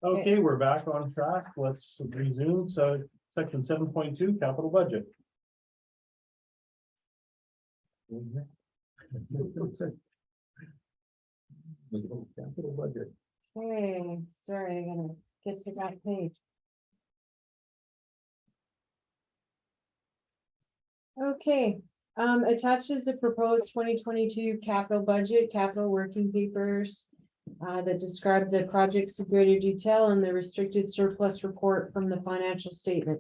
Okay, we're back on track. Let's resume. So section 7.2, capital budget. Capital budget. Okay, sorry, I'm gonna get to that page. Okay, attached is the proposed 2022 capital budget, capital working papers that describe the projects in greater detail and the restricted surplus report from the financial statement.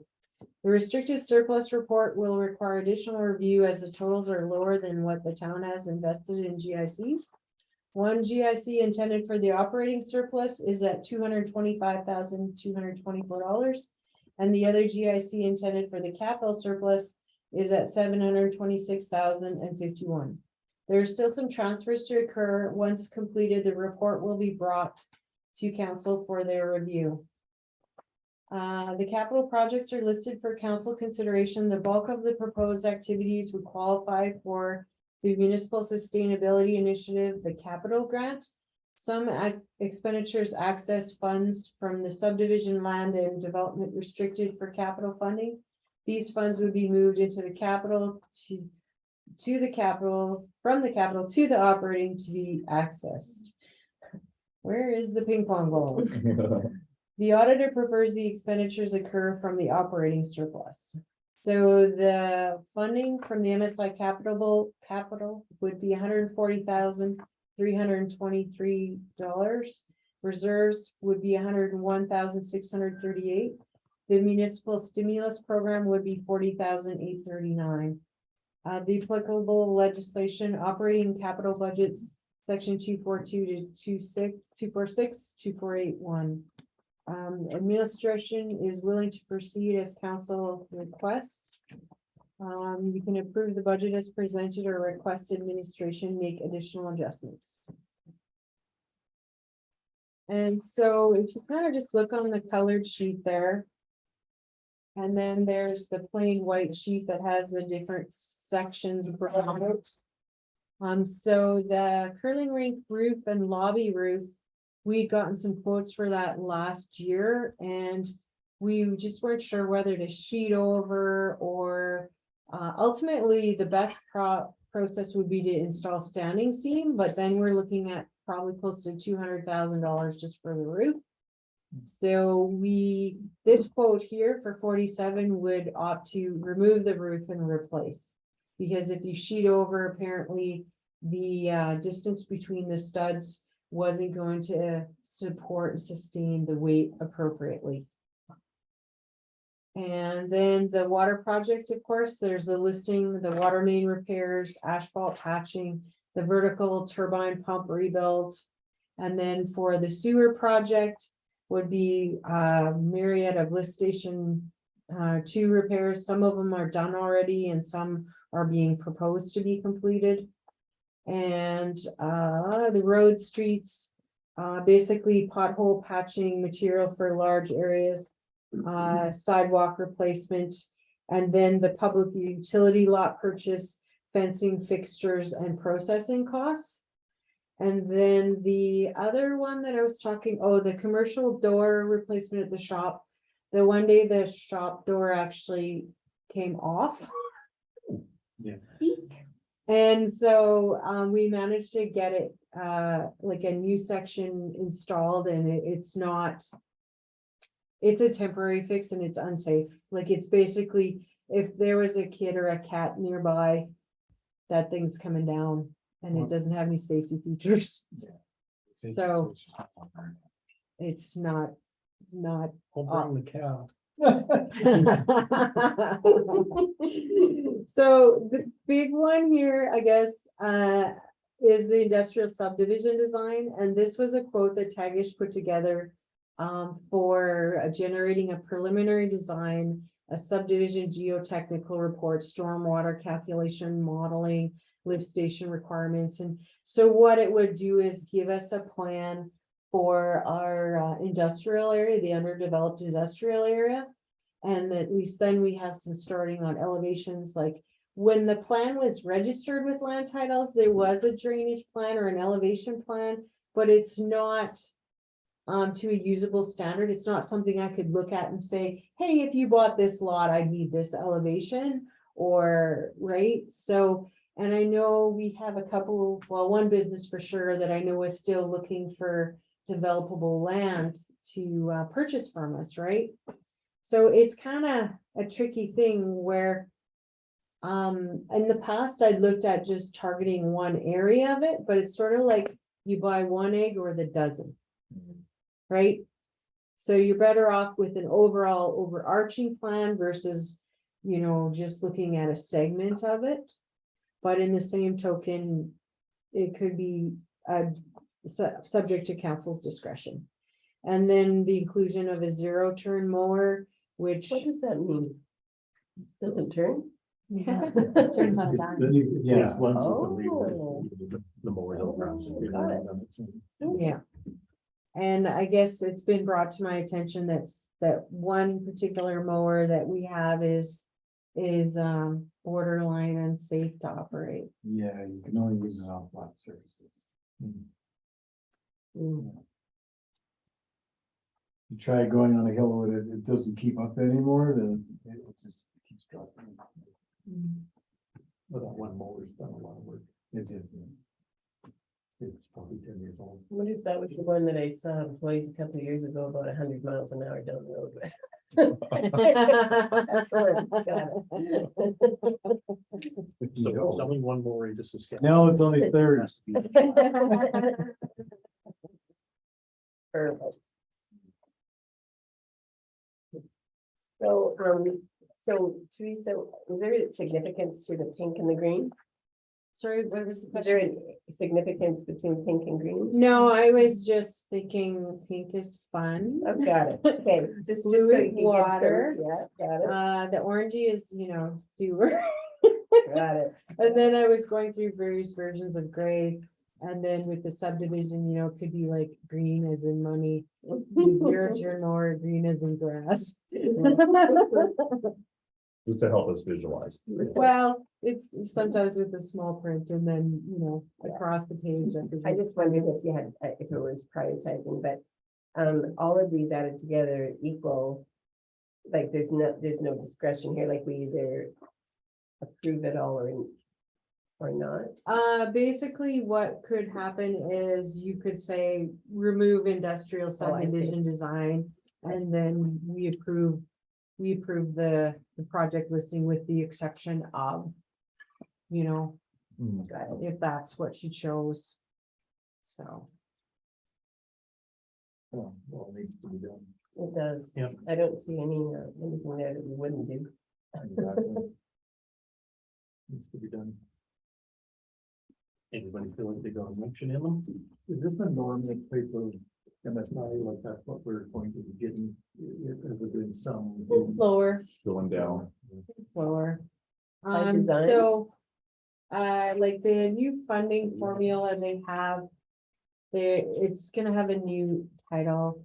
The restricted surplus report will require additional review as the totals are lower than what the town has invested in GICs. One GIC intended for the operating surplus is at $225,224, and the other GIC intended for the capital surplus is at $726,051. There are still some transfers to occur. Once completed, the report will be brought to council for their review. The capital projects are listed for council consideration. The bulk of the proposed activities would qualify for the Municipal Sustainability Initiative, the capital grant. Some expenditures access funds from the subdivision land and development restricted for capital funding. These funds would be moved into the capital to the capital, from the capital to the operating to be accessed. Where is the ping pong ball? The auditor prefers the expenditures occur from the operating surplus. So the funding from the MSI capital would be $140,323. Reserves would be $101,638. The municipal stimulus program would be $40,839. The applicable legislation, operating capital budgets, section 242 to 246, 2481. Administration is willing to proceed as council requests. You can approve the budget as presented or request administration make additional adjustments. And so if you kind of just look on the colored sheet there, and then there's the plain white sheet that has the different sections broken out. So the curling rink roof and lobby roof, we'd gotten some quotes for that last year, and we just weren't sure whether to sheet over or ultimately the best process would be to install standing seam, but then we're looking at probably close to $200,000 just for the roof. So this quote here for 47 would opt to remove the roof and replace, because if you sheet over, apparently the distance between the studs wasn't going to support and sustain the weight appropriately. And then the water project, of course, there's the listing, the water main repairs, asphalt patching, the vertical turbine pump rebuild. And then for the sewer project would be myriad of lift station 2 repairs. Some of them are done already and some are being proposed to be completed. And the road streets, basically pothole patching material for large areas, sidewalk replacement, and then the public utility lot purchase, fencing, fixtures, and processing costs. And then the other one that I was talking, the commercial door replacement at the shop. The one day the shop door actually came off. Yeah. And so we managed to get it like a new section installed, and it's a temporary fix and it's unsafe. Like, it's basically, if there was a kid or a cat nearby, that thing's coming down and it doesn't have any safety features. Yeah. So it's not I'll bring the cow. So the big one here, I guess, is the industrial subdivision design. And this was a quote that Tagish put together for generating a preliminary design, a subdivision geotechnical report, stormwater calculation, modeling, lift station requirements. And so what it would do is give us a plan for our industrial area, the underdeveloped industrial area. And at least then we have some starting on elevations. Like, when the plan was registered with land titles, there was a drainage plan or an elevation plan, but it's not to a usable standard. It's not something I could look at and say, hey, if you bought this lot, I need this elevation or, right? So, and I know we have a couple, well, one business for sure that I know is still looking for developable land to purchase from us, right? So it's kind of a tricky thing where in the past I'd looked at just targeting one area of it, but it's sort of like you buy one egg or the dozen, right? So you're better off with an overall overarching plan versus, you know, just looking at a segment of it. But in the same token, it could be subject to council's discretion. And then the inclusion of a zero turn mower, which. What does that mean? Doesn't turn? Yeah. Turns on a dime. Yeah. Oh. The more they'll cross. Got it. Yeah. And I guess it's been brought to my attention that one particular mower that we have is borderline unsafe to operate. Yeah, you can only use it on flat surfaces. Mm. You try going on a hill with it, it doesn't keep up anymore, then it just keeps dropping. But that one mower's done a lot of work. It did. It's probably 10 years old. What if that was the one that I saw employees a couple of years ago about 100 miles an hour down the road with? That's one. Got it. So selling one mower in just a scale. Now it's only 30. Has to be- Perfect. So, so Teresa, is there a significance to the pink and the green? Sorry, what was the Is there question? a significance between pink and green? No, I was just thinking pink is fun. I've got it. Okay. Just so Fluid you can get some- water. Yeah, got it. The orangey is, you know, sewer. Got it. And then I was going through various versions of gray. And then with the subdivision, you know, it could be like green as in money, zero turn mower, green as in grass. Just to help us visualize. Well, it's sometimes with the small print and then, you know, across the page. I just wondered if you had, if it was prioritizing, but all of these added together equal, like there's no discretion here, like we either approve it all or not. Basically what could happen is you could say remove industrial Oh, I see. subdivision design. And then we approve the project listing with the exception of, you know, Got it. if that's what she chose. So, Well, it needs to be done. It does. Yeah. I don't see anything there that we wouldn't do. Needs to be done. Anybody feel like they got a mention in them? Is this a normal type of MSI, like that's what we're going to be getting, as we're doing some. it's slower. Going down. Slower. By design? So, like the new funding formula they have, it's gonna have a new title.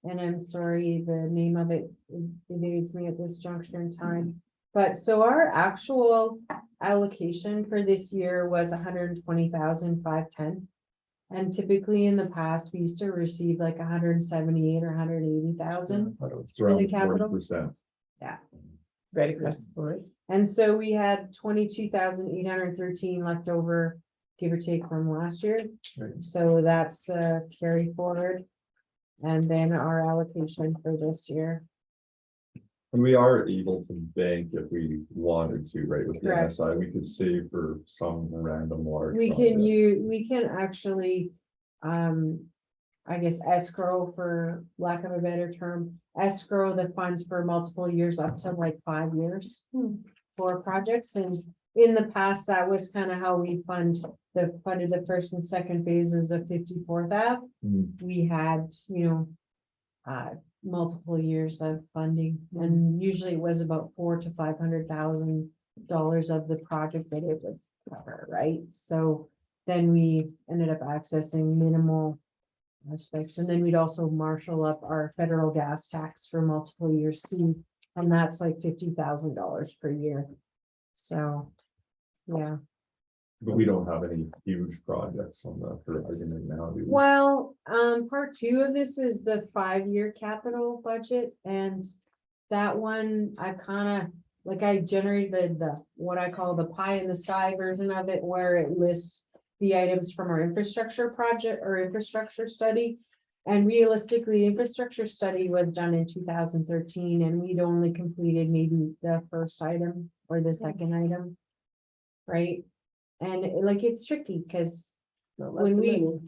And I'm sorry, the name of it evades me at this juncture in time. But so our actual allocation for this year was 120,510. And typically in the past, we used to receive like 178 or 180,000. It's around capital? 40%. Right across the board. And so we had 22,813 left over, give or take from last year. Right. So that's the carry forward. And then our allocation for this year. And we are able to bank if we wanted to, right? With the Correct. MSI, we could save for some random large. We project. can actually, I guess escrow, for lack of a better term, escrow the funds for multiple years up to like 5 years for projects. And in the past, that was kind of how we funded the first and second phases of 54th Ave. Mhm. We had, you know, multiple years of funding, and usually it was about $400,000 to $500,000 of the project that it would cover, right? So then we ended up accessing minimal aspects, and then we'd also marshal up our federal gas tax for multiple years too, and that's like $50,000 per year. So, yeah. But we don't have any huge projects on the horizon right now, do we? Well, part two of this is the 5-year capital budget, and that one, I kinda, like, I generated the, what I call the pie in the sky version of it, where it lists the items from our infrastructure project or infrastructure study. And realistically, infrastructure study was done in 2013, and we'd only completed maybe the first item or the second item. Right? And like, it's tricky, because Not when lots of we- money.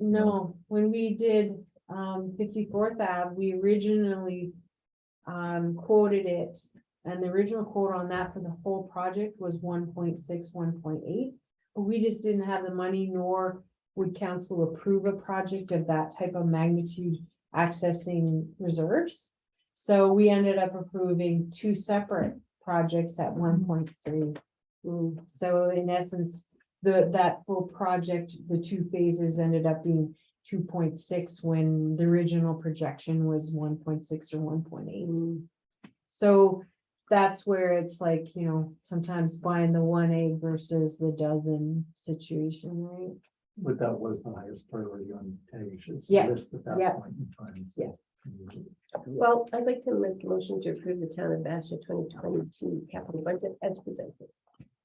no, when we did 54th Ave, we originally quoted it. And the original quote on that for the whole project was 1.6, 1.8. But we just didn't have the money, nor would council approve a project of that type of magnitude accessing reserves. So we ended up approving 2 separate projects at 1.3. So in essence, that full project, the 2 phases ended up being 2.6 when the original projection was 1.6 or 1.8. So that's where it's like, sometimes buying the 1 egg versus the dozen situation, right? But that was the highest priority on Tanish's Yeah, list at that yeah. point in time. Yeah. Well, I'd like to make a motion to approve the town of Bashaw 2022 capital budget as presented.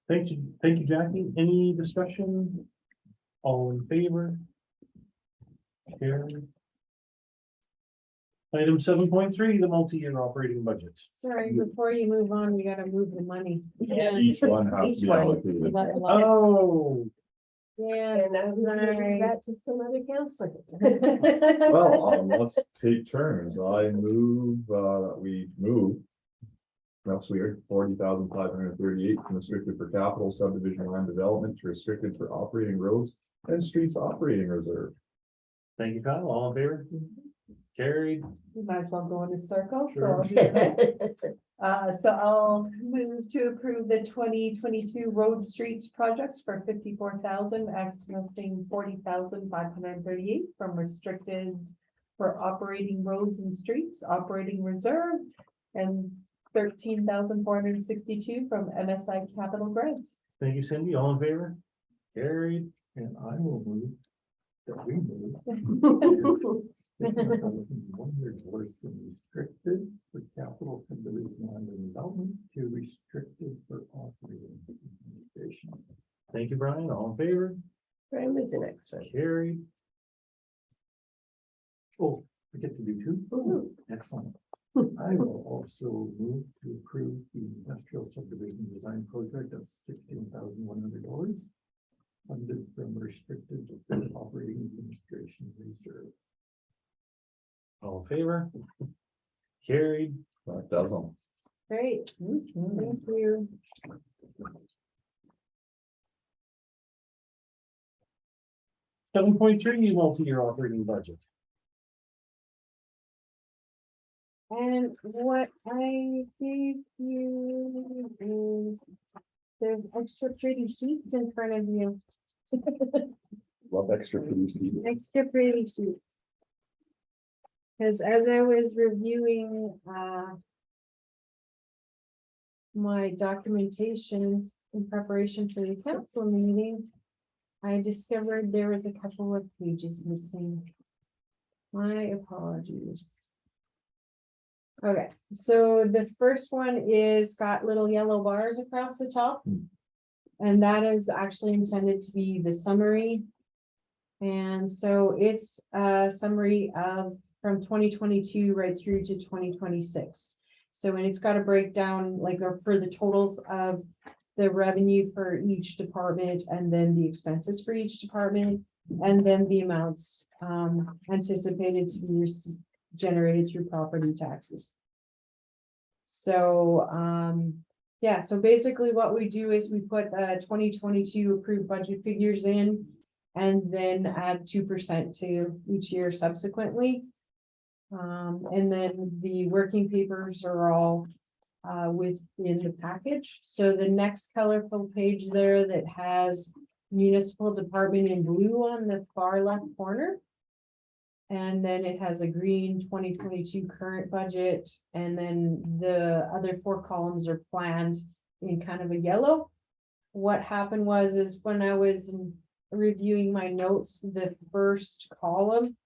Thank you, Jackie. Any discussion? All in favor? Carried. Item 7.3, the multi-year operating budget. Sorry, before you move on, we gotta move the money. Each one has to Each be one. allocated. Oh, Yeah. And I was gonna Sorry. give that to some other counselor. Well, let's take turns. I move, we move. That's weird, 40,538 from restricted for capital subdivision land development to restricted for operating roads and streets operating reserve. thank you, Kyle. All in favor? Carried. We might as well go in a circle, so Sure. I'll do that. So I'll move to approve the 2022 road streets projects for 54,000, accessing 40,538 from restricted for operating roads and streets, operating reserve, and 13,462 from MSI capital grants. Thank you, Cindy. All in favor? Carried. And I will move that we move. $1,100 from restricted for capital subdivision land development to restricted for operating administration. Thank you, Brian. All in favor? Brian was the next one. Carried. Oh, I get to do 2? Mhm. Excellent. I will also move to approve the industrial subdivision design project of $16,100 funded from restricted operating administration reserve. All in favor? Carried. That does them. Great, thank you. Seven point three, multi-year operating budget. And what I gave you is, there's extra pretty sheets in front of you. Love extra producers. Extra pretty sheets. Because as I was reviewing, my documentation in preparation for the council meeting, I discovered there was a couple of pages missing. My apologies. Okay, so the first one is got little yellow bars across the top. And that is actually intended to be the summary. And so it's a summary of from 2022 right through to 2026. So, and it's got a breakdown like for the totals of the revenue for each department and then the expenses for each department. And then the amounts anticipated to be generated through property taxes. So, yeah, so basically what we do is we put 2022 approved budget figures in and then add 2% to each year subsequently. And then the working papers are all within the package. So the next colorful page there that has municipal department in blue on the far left corner. And then it has a green 2022 current budget. And then the other 4 columns are planned in kind of a yellow. what happened is when I was reviewing my notes, the first column,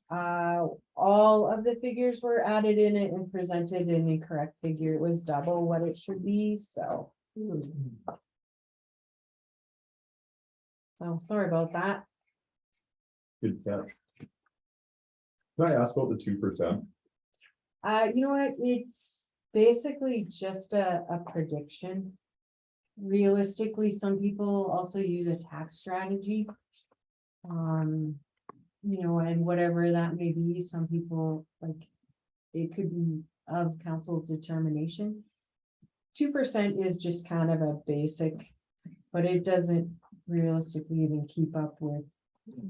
all of the figures were added in it and presented an incorrect figure. It was double what it should be, so. Oh, sorry about that. Good catch. Can I ask about the 2%? You know what, it's basically just a prediction. Realistically, some people also use a tax strategy. You know, and whatever that may be, some people like, it could be of council's determination. 2% is just kind of a basic, but it doesn't realistically even keep up with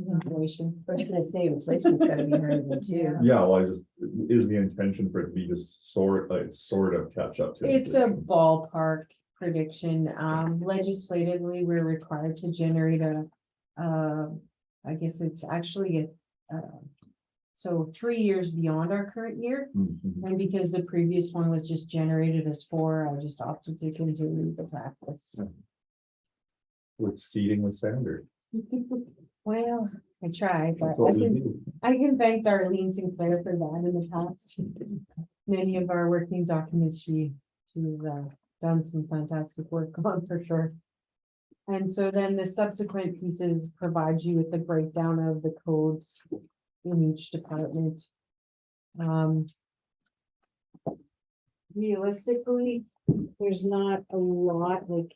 inflation. I was gonna say inflation's gotta be higher than two. Yeah, well, is the intention for it to be just sort of catch up to? It's a inflation? ballpark prediction. Legislatively, we're required to generate I guess it's actually so 3 years beyond our current year. Mhm. And because the previous one was just generated as 4, I just opted to continue the practice. Exceeding the standard. Well, I try, but That's what we do. I can thank Darlene Sinclair for that in the past. Many of our working documents, she's done some fantastic work on for sure. And so then the subsequent pieces provide you with the breakdown of the codes in each department. Realistically, there's not a lot like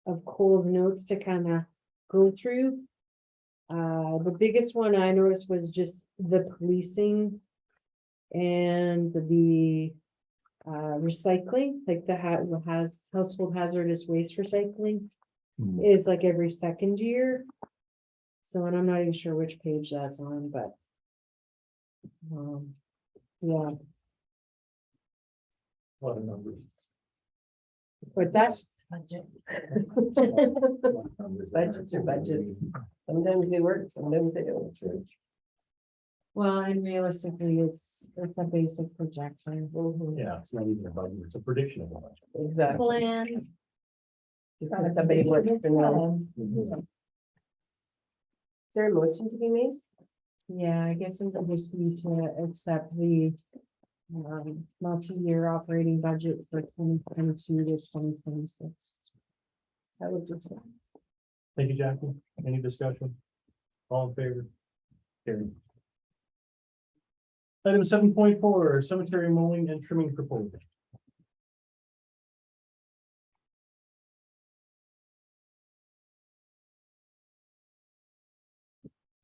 of Cole's notes to kind of go through. The biggest one I noticed was just the policing and the recycling, like the household hazardous waste recycling Mhm. is like every second year. So, and I'm not even sure which page that's on, but yeah, A lot of numbers. but that's Budget. Numbers. Budgets are budgets. Sometimes they work, sometimes they don't. well, and realistically, it's a basic projection. Yeah, it's not even a budget, it's a prediction of a budget. Exactly. Plan. Because somebody wants to know. Is there a motion to be made? Yeah, I guess it would just be to accept the multi-year operating budget for 2022 to 2026. I would do so. Thank you, Jackie. Any discussion? All in favor? Carried. Item 7.4, cemetery mowing and trimming proposal.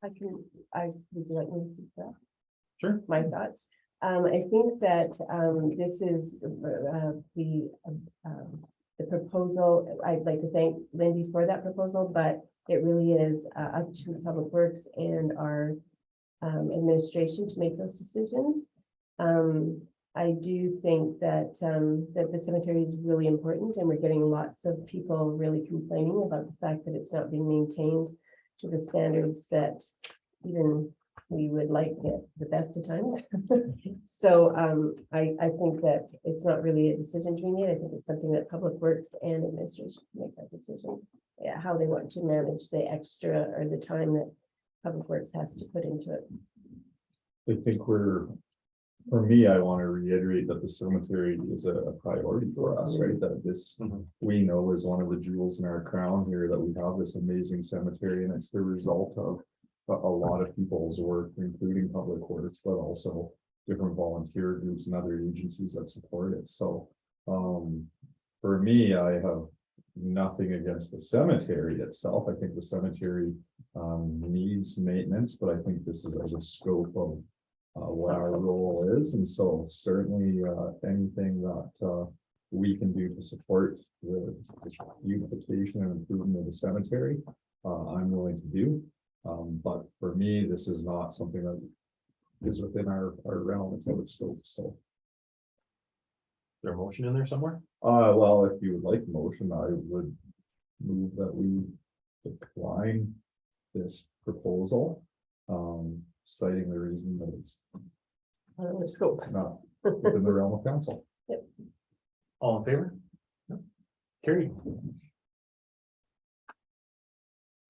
Would you like me to keep that? Sure. My thoughts. I think that, this is, the proposal. I'd like to thank Lindy for that proposal, but it really is, up to Public Works and our, administration to make those decisions. I do think that, that the cemetery is really important, and we're getting lots of people really complaining about the fact that it's not being maintained to the standards that even we would like it the best of times. So I think that it's not really a decision to be made. I think it's something that Public Works and administration can make that decision. Yeah, how they want to manage the extra or the time that Public Works has to put into it. I think for me, I want to reiterate that the cemetery is a priority for us, right? That this, Mhm. we know, is one of the jewels in our crown here, that we have this amazing cemetery, and it's the result of a lot of people's work, including Public Works, but also different volunteer groups and other agencies that support it. So, for me, I have nothing against the cemetery itself. I think the cemetery needs maintenance, but I think this is as a scope of what our role is. And so certainly anything that we can do to support the beautification and improvement of the cemetery, I'm willing to do. But for me, this is not something that is within our realm. It's out of scope. So, Is there a motion in there somewhere? well, if you would like a motion, I would move that we decline this proposal, citing the reason that it's Scope. not within the realm of council. All in favor? Carried.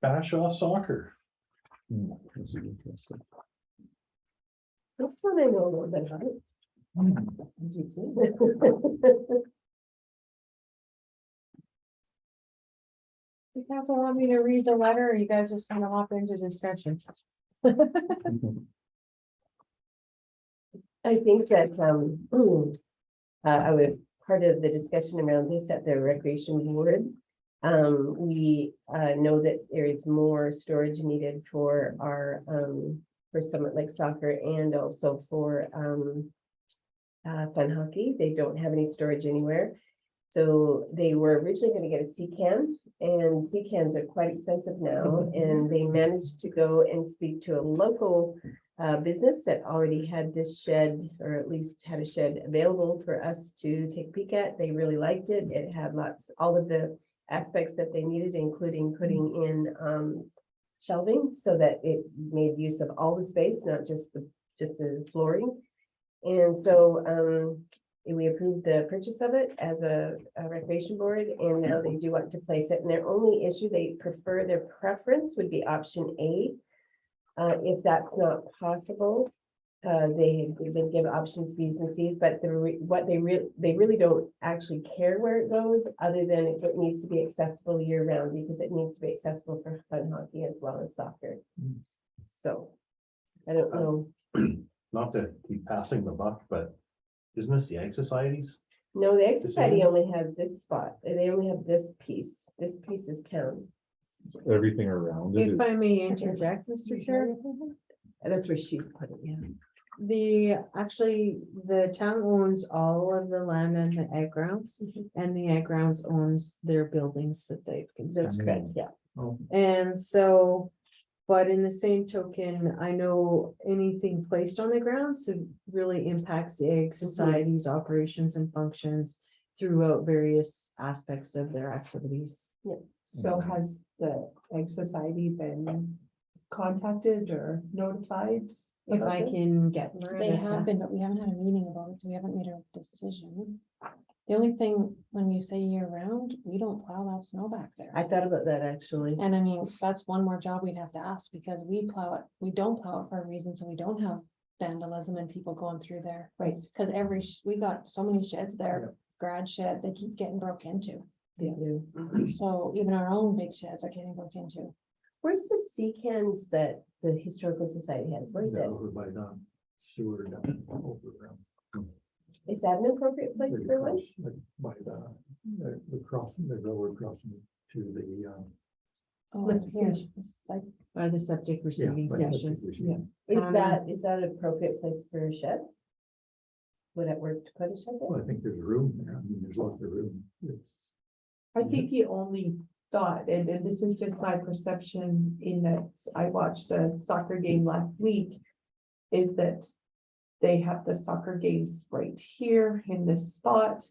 Bashaw soccer. This is interesting. This one I know a little bit about. Hmm. I do too. You guys want me to read the letter, or you guys just kind of hop into discussion? I think that, I was part of the discussion around this at the recreation board. We, know that there is more storage needed for our, for someone like soccer and also for, fun hockey. They don't have any storage anywhere. So they were originally going to get a sea can, and sea cans are quite expensive now. And they managed to go and speak to a local business that already had this shed, or at least had a shed available for us to take a peek at. They really liked it. It had all of the aspects that they needed, including putting in shelving so that it made use of all the space, not just the flooring. And so we approved the purchase of it as a recreation board, and now they do want to place it. And their only issue, their preference would be option A. If that's not possible, they give options B's and C's, but they really don't actually care where it goes, other than it needs to be accessible year round, because it needs to be accessible for fun hockey as well as soccer. So I don't know. Not to keep passing the buck, but isn't this the Egg Societies? No, the Egg Society one? only has this spot. They only have this piece. This piece is counted. Everything around it If is. I may interject, Mr. Chair, And that's where she's put it, the town owns all of the land and the egg grounds, and the egg grounds owns their buildings that they've That's constructed. correct, yeah. And so, but in the same token, I know anything placed on the grounds really impacts the Egg Society's operations and functions throughout various aspects of their activities. So has the Egg Society been contacted or notified? If about I this? can get They Miranda have to, been, but we haven't had a meeting about it, so we haven't made a decision. The only thing, when you say year round, we don't plow that snow back there. I thought about that actually. And I mean, that's one more job we'd have to ask, because we plow it, we don't plow it for a reason, so we don't have vandalism and people going through there. Right. Cause we got so many sheds there, garage shed, they keep getting broke into. They do. So even our own big sheds are getting broke into. Where's the sea cans that the Historical Society has? Where's that? Over by the sewer down over around. Is that an appropriate place Right for one? across, like, by the crossing, the railroad crossing to the, Oh, Lift here, station. like, by the septic receiving by the station. subdivision. Is Um, is that an appropriate place for a shed? Would it work to put a shed Well, there? I think there's room there. I mean, there's lots of room. It's, I think the only thought, and this is just my perception in that I watched a soccer game last week, is that they have the soccer games right here in this spot.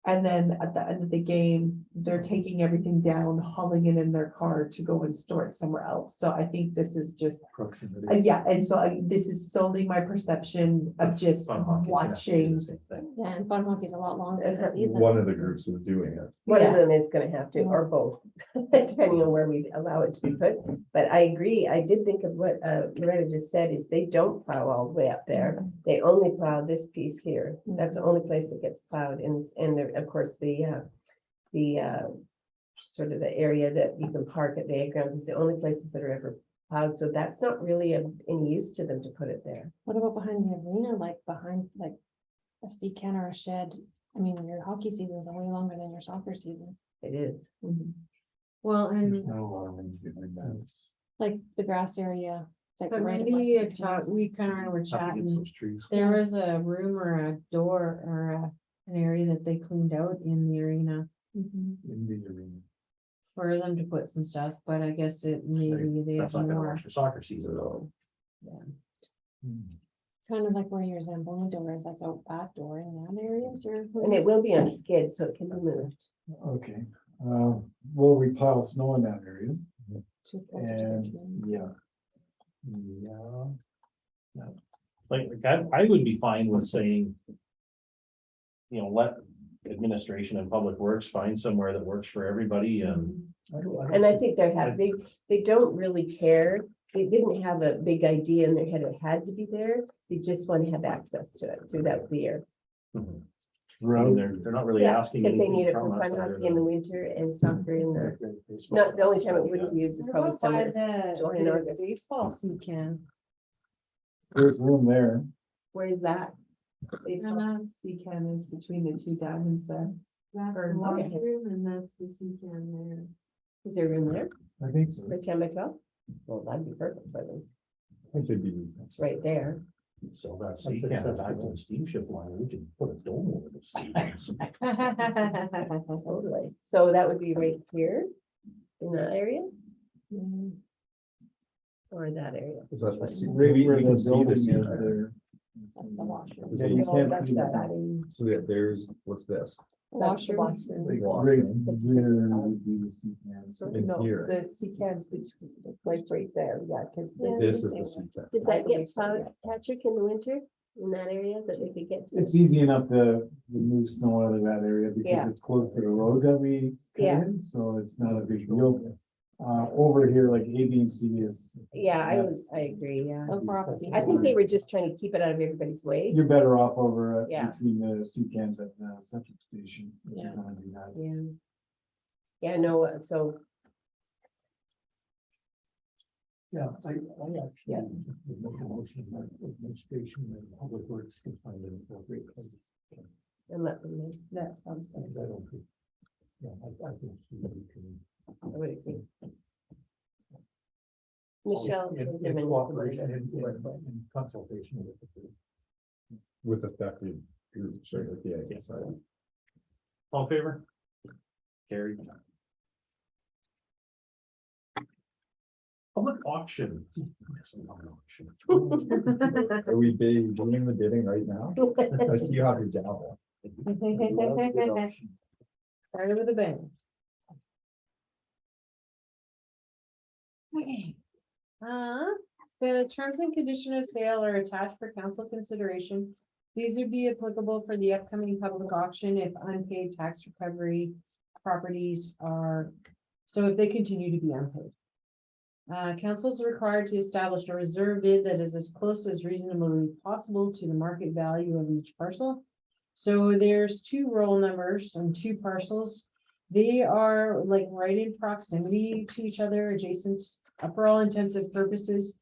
And then at the end of the game, they're taking everything down, hauling it in their car to go and store it somewhere else. So I think this is just, proximity. yeah, and so this is solely my perception of just Fun hockey can have to do watching. the same thing. yeah, and fun hockey's a lot longer. than these. One of the groups is doing it. One of Yeah. them is gonna have to, or both, depending on where we allow it to be put. But I agree, I did think of what Loretta just said, is they don't plow all the way up there. They only plow this piece here. That's the only place that gets plowed, and of course, the sort of the area that you can park at the egg grounds is the only places that are ever plowed. So that's not really of any use to them to put it there. What about behind the arena, like behind, like a sea can or a shed? I mean, your hockey season's way longer than your soccer season, It is. Well, There's and not a lot of room behind that. like the grass area. Like but right maybe above we kind of were Up against chatting. those trees. There was a room or a door or an area that they cleaned out in the arena In the arena. for them to put some stuff, but I guess maybe they have That's not gonna more. work for soccer season though. kind of like where your Zamboni door is, like a back door in that areas or. And it will be on a skid, so it can be moved. Okay, well, we pile snow in that area Too close to the and, community. yeah. Yeah, Like I would be fine with saying, let administration and public works find somewhere that works for everybody and. And I think they don't really care. They didn't have a big idea in their head, it had to be there. They just want to have access to it throughout the year. They're not really Yeah, asking. because they anything need it from for us fun other hockey in the than- winter and soccer in the, not the only time it wouldn't be used is probably What about summer. July and the August. baseball seat can? There's room there. Where is that? Baseball sea can is between the two diamonds there. That's Or- the okay. washroom and that's the seat can there. Is there room there I think so. for 10 by 12? Well, that'd be perfect for them. I think it'd be, It's right there. So that's, you can't have back to the steamship line, we can put a dome over the steam. Totally. So that would be right here in that area or that area. is that the seat? Right We where can the see building the is seat. there. That's the washroom. Yeah, you Oh, can't that's see that that. adding. So there's, what's this? That's the Washroom. washroom. Like, Washroom. right there would be the seat cans. So In no, here. the sea cans between, like right there, yeah, because. This is the seat. Does that get plowed, Patrick, in the winter in that area that they could get to? It's easy enough to move snow out of that area Yeah. because it's close to the road that we cut Yeah. in, so it's not a big deal. Over here, like A, B, and C is, Yeah, I agree, yeah. So property. I think they were just trying to keep it out of everybody's way. you're better off over Yeah. between the seat cans at the septic station. if you're Yeah. gonna do that. Yeah. Yeah, no, so, Yeah, I actually would make a motion that administration and public works can find an appropriate place. and let them know, That sounds good. Because I don't think, yeah, I think we can. I would agree. Michelle. In will give an cooperation, information. in consultation with the. With affected groups, right, like, yeah, yes, All in favor? Carried. Public auction. Yes, an auction. Are we doing the bidding right now? I see you have your gavel. Started with a bang. Okay. The terms and condition of sale are attached for council consideration. These would be applicable for the upcoming public auction if unpaid tax recovery properties are, so if they continue to be unpaid. Council is required to establish a reserve bid that is as close as reasonably possible to the market value of each parcel. So there's two roll numbers and two parcels. They are like right in proximity to each other, adjacent, for all intensive purposes.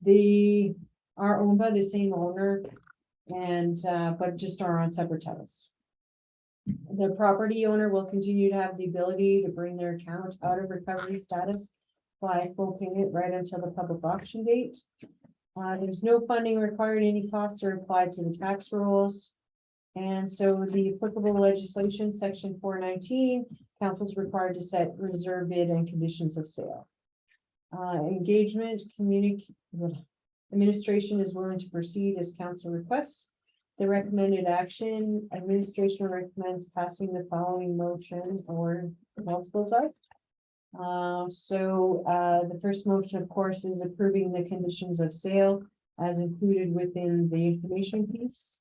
They are owned by the same owner and, but just are on separate titles. The property owner will continue to have the ability to bring their account out of recovery status by full payment right until the public auction date. There's no funding required, any costs are applied to the tax rolls. And so the applicable legislation, section 419, council is required to set reserve bid and conditions of sale. Engagement, administration is willing to proceed as council requests. The recommended action, administration recommends passing the following motion or multiples of. The first motion, of course, is approving the conditions of sale as included within the information piece.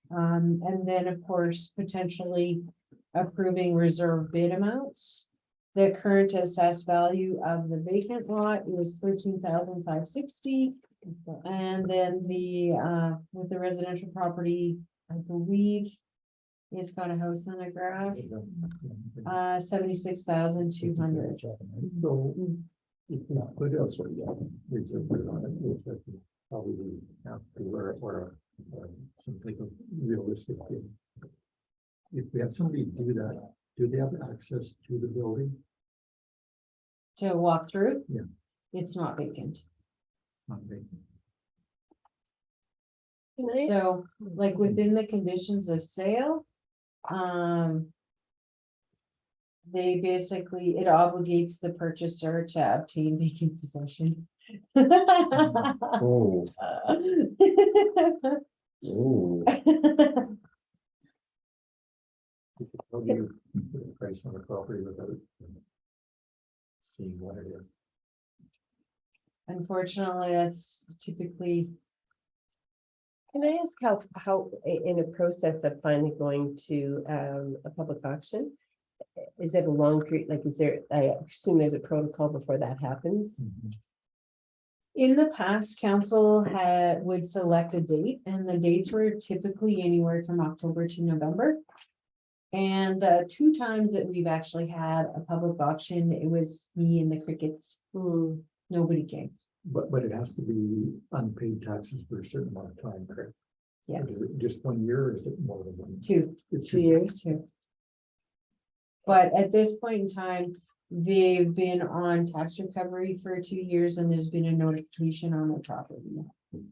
And then, of course, potentially approving reserve bid amounts. The current assessed value of the vacant lot is 13,560. And then with the residential property, I believe it's got a house on a garage, 76,200. So. If we put else what you have, reserve bid on it, we'll have to probably have to, or some type of realistic bid. If we have somebody do that, do they have access to the building? To walk through? Yeah. It's not vacant. Not vacant. Can I- So, like, within the conditions of sale, they basically, it obligates the purchaser to obtain vacant possession. Oh, oh, How do you put a price on a property without seeing what it is? Unfortunately, that's typically Can I ask in a process of finally going to a public auction? Is it a long period, like, is there, I assume there's a protocol before that happens? In the past, council would select a date, and the dates were typically anywhere from October to November. And the 2 times that we've actually had a public auction, it was me and the crickets. Nobody came. But it has to be unpaid taxes for a certain amount of time, correct? Yeah. Is it just 1 year or is it more than 1? 2. It's 2 years? Too. But at this point in time, they've been on tax recovery for 2 years, and there's been a notification on the property. Mhm.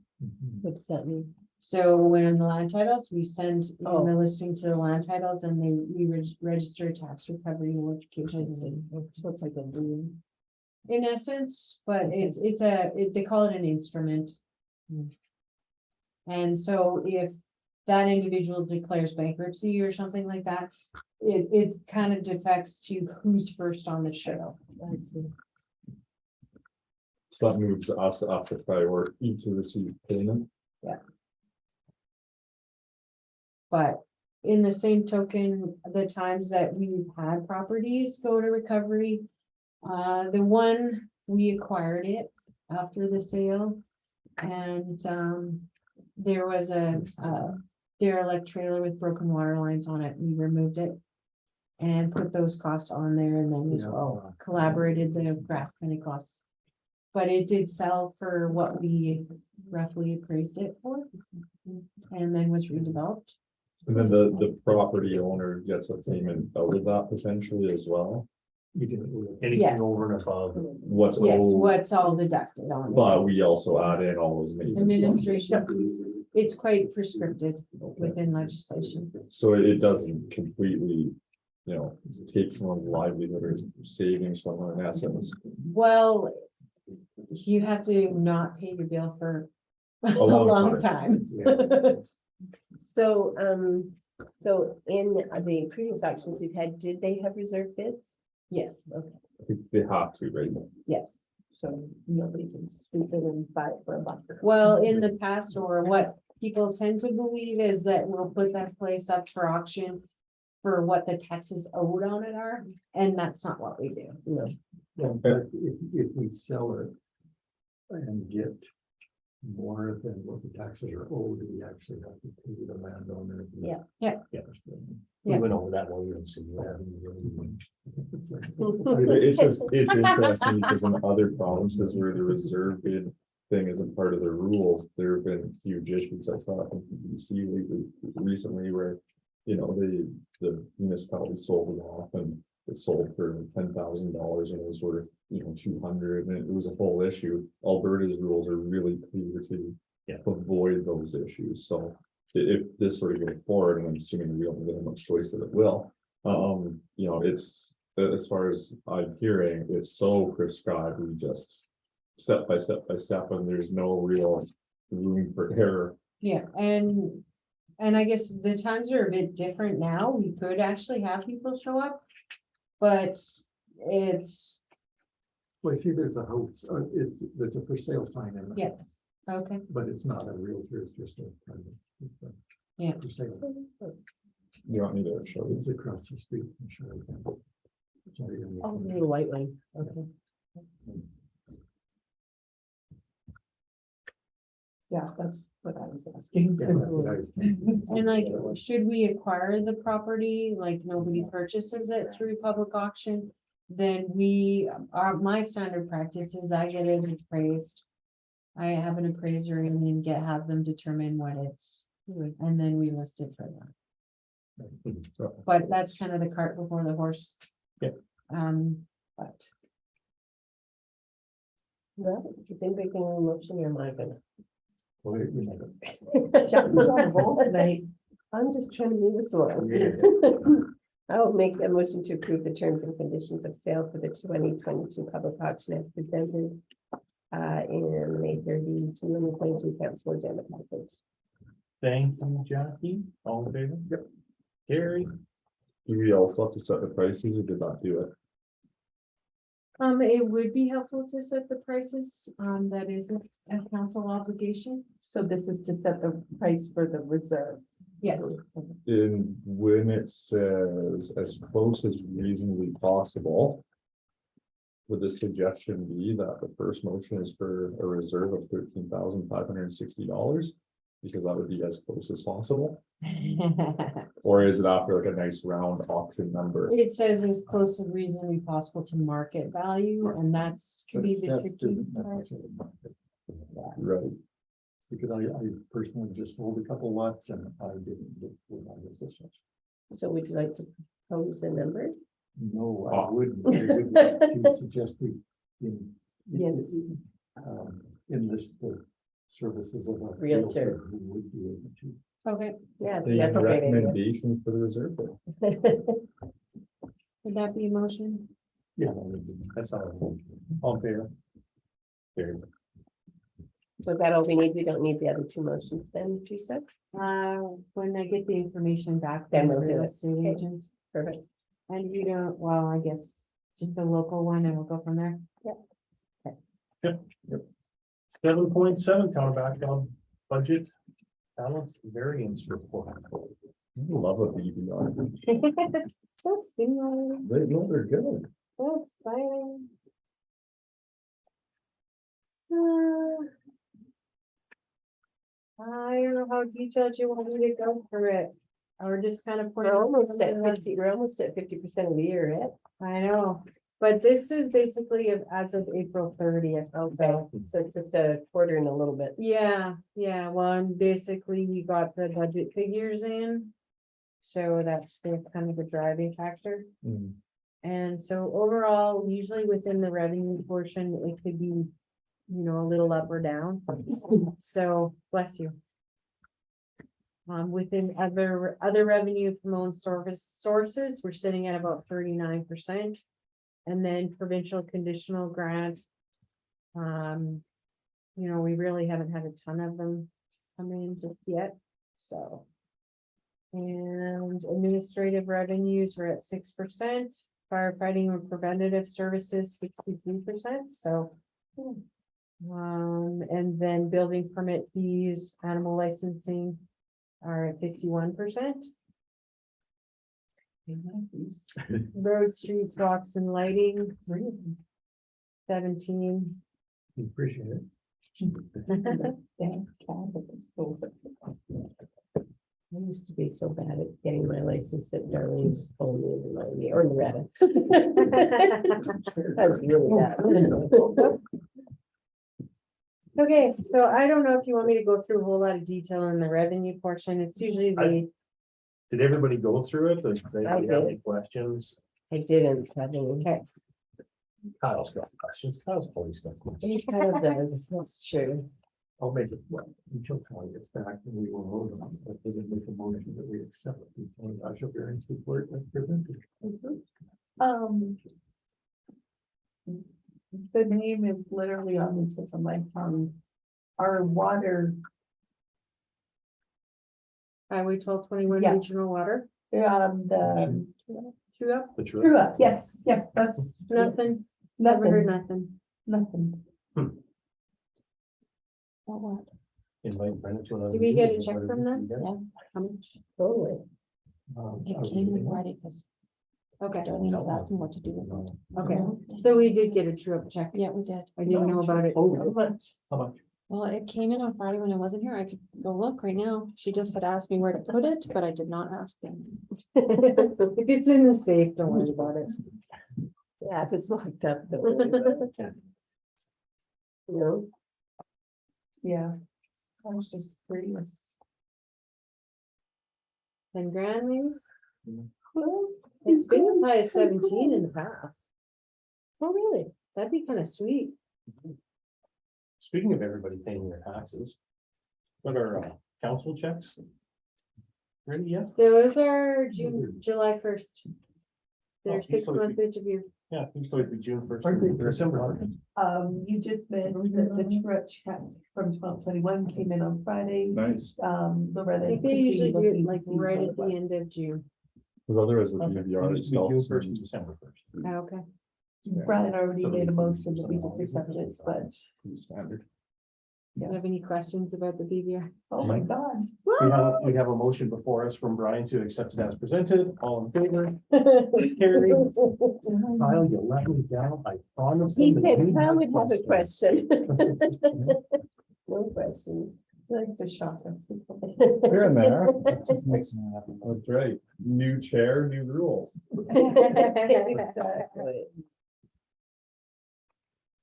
What does that mean? So when the land titles, we send in Oh. the listing to the land titles, and we register tax recovery I notifications see. So it's like a lien. in essence, but Okay. they call it an instrument. Hmm. And so if that individual declares bankruptcy or something like that, it kind of defects to who's first on the show. I see. So that moves us up the priority to receive payment. But in the same token, the times that we've had properties go to recovery, the one we acquired it after the sale. And there was a derelict trailer with broken water lines on it. We removed it and put those costs on there, and then as Yeah. well collaborated the grass cutting costs. But it did sell for what we roughly appraised it for, and then was redeveloped. And then the property owner gets a payment out of that potentially as well. You didn't. Anything Yes. over and above. What's Yes, owed, what's all deducted on but it. we also add in all those maintenance. costs. Administration fees, it's quite prescripted within legislation. So it doesn't completely, take someone's livelihood or savings from an essence. Well, you have to not pay your bill for a long long time. So in the previous auctions we've had, did they have reserve bids? Yes, Okay, I think they have to, right? yes. so nobody can swoop in and buy it for a buck. Well, in the past, or what people tend to believe is that we'll put that place up for auction for what the taxes owed on it are, and that's not what we do. No, But if we sell it and get more than what the taxes are owed, we actually have to pay the landowner. Yeah. Yeah. Yeah. Yeah. We went over that while we were in city. It's just, it's interesting because in other provinces where the reserve bid thing isn't part of the rules, there have been huge issues. I saw it in BC recently where, the municipality sold it off and it sold for $10,000 and it was worth, 200, and it was a whole issue. Alberta's rules are really clear to avoid those issues. So if this were to go forward, and I'm assuming we don't have much choice that it will, it's, as far as I'm hearing, it's so prescribed, we just step by step by step, and there's no real room for error. Yeah, and I guess the times are a bit different now. We could actually have people show up, but it's, Well, I see there's a house, there's a for sale sign in. Yeah. okay. But it's not a realtor, it's just a private. it's a Yeah. For sale. You want me to show you? It's across the street. I'm sure I can. Sorry, I'm- oh, the little white one, okay. Yeah, that's what I was asking. Yeah, that's what I was thinking. And like, should we acquire the property, like nobody purchases it through public auction? Then my standard practice is I get it appraised. I have an appraiser and then have them determine what it's, and then we list it for them. But that's kind of the cart before the horse. Yeah. But Well, is anybody making a motion or am I gonna? Boy, you I'm just trying to move us along. I'll make a motion to approve the terms and conditions of sale for the 2022 public auction as presented in May 30, 2022 council agenda package. Thank you, Jackie. All in favor? Yep. Gary, Do we also have to set the prices or did not do it? It would be helpful to set the prices, that isn't a council obligation. So this is to set the price for the reserve. Yeah. In when it says as close as reasonably possible. Would the suggestion be that the first motion is for a reserve of $13,560? Because that would be as close as possible, or is it after like a nice round auction number? It says as close as reasonably possible to market value, and that's could be the That's tricky different, part. that's what it- Right, Because I personally just sold a couple lots and I didn't look for my assessment. So would you like to propose a number? No, Ah. I wouldn't. I would like to suggest we Yes. enlist the services of a Realtor. who would be able to. Okay, Yeah, any that's a great idea. recommendations for the reserve? would that be a motion? Yeah, that's all fair. Fair. Was that all we need? We don't need the other two motions then, she said? When I get the information back. Then from the we'll do real it. estate Okay. agent. Perfect. And you don't, well, I guess just the local one and we'll go from there. 7.7, town back on budget. Balanced variance report. I love a BBR. So stimulating, They know they're good. so exciting. I don't know how detailed you want me to go through it, or just kind of. We're almost at 50, we're almost at 50% of the year, right? I know, but this is basically as of April 30th. Okay, so it's just a quarter and a little bit. Yeah, well, and basically you got the budget figures in. So that's the kind of the driving factor. Mm. And so overall, usually within the revenue portion, it could be, a little up or down. So, bless you. Within other revenue from own sources, we're sitting at about 39%. And then provincial conditional grant. We really haven't had a ton of them come in just yet, so. And administrative revenues were at 6%, firefighting and preventative services 63%, so. And then building permit fees, animal licensing are at 51%. Road, streets, walks and lighting, 17. Appreciate it. I used to be so bad at getting my license that Darlene's told me to remind me, or Loretta. That's really bad. Okay, so I don't know if you want me to go through a whole lot of detail in the revenue portion. It's usually the, Did everybody go through it? Does anybody have any questions? I didn't have any. okay, Kyle's got questions. Kyle's always got questions. He kind of does, that's true. I'll make it, well, until Kelly gets back and we will vote on it, but they didn't make a motion that we accept the Bashaw variance report as presented. The name is literally on the tip of my tongue. Our water, Highway 1221 Yeah. regional water, the true up, The truth. true up, yes, that's nothing, never heard nothing, nothing. nothing. Or what? Invite Brendan to another Did we get a meeting, check whatever from them? you get. Yeah, how much? Totally. It came in Friday because Okay, Darlene was asking what to do with it. okay, so we did get a true up check. Yeah, we did. I didn't know about it. Oh, how much? How much? Well, it came in on Friday when I wasn't here. I could go look right now. She just had asked me where to put it, but I did not ask them. If it's in the safe, don't worry about it. Yeah, if it's locked up, don't worry about it. You know, Yeah. I was just curious. 10 grand maybe? well, It's been as high as 17 in the past. oh, really? That'd be kind of sweet. Speaking of everybody paying their taxes, what are council checks? Ready yet? Those are July 1st. Oh, They're these 6 would be- month interview. Yeah, it's going to be June 1st. Aren't they December. You just mentioned that the true check from 1221 came in on Friday. Nice, Loretta. I think they usually do it like right at the end of June. because otherwise the Okay. BBR It used to be itself. June 1st and December 1st. Oh, okay. Brian already made a motion that we just accept it, but, Standard. Do you have any questions about the BVR? oh my God. We have a motion before us from Brian to accept it as presented. All in favor? Carried. Kyle, you let me down. I promised. He him that said, you'd I would have a questions." question. No questions. Like to shock us. Here and there. Just makes me happy. That's right. New chair, new rules. Exactly.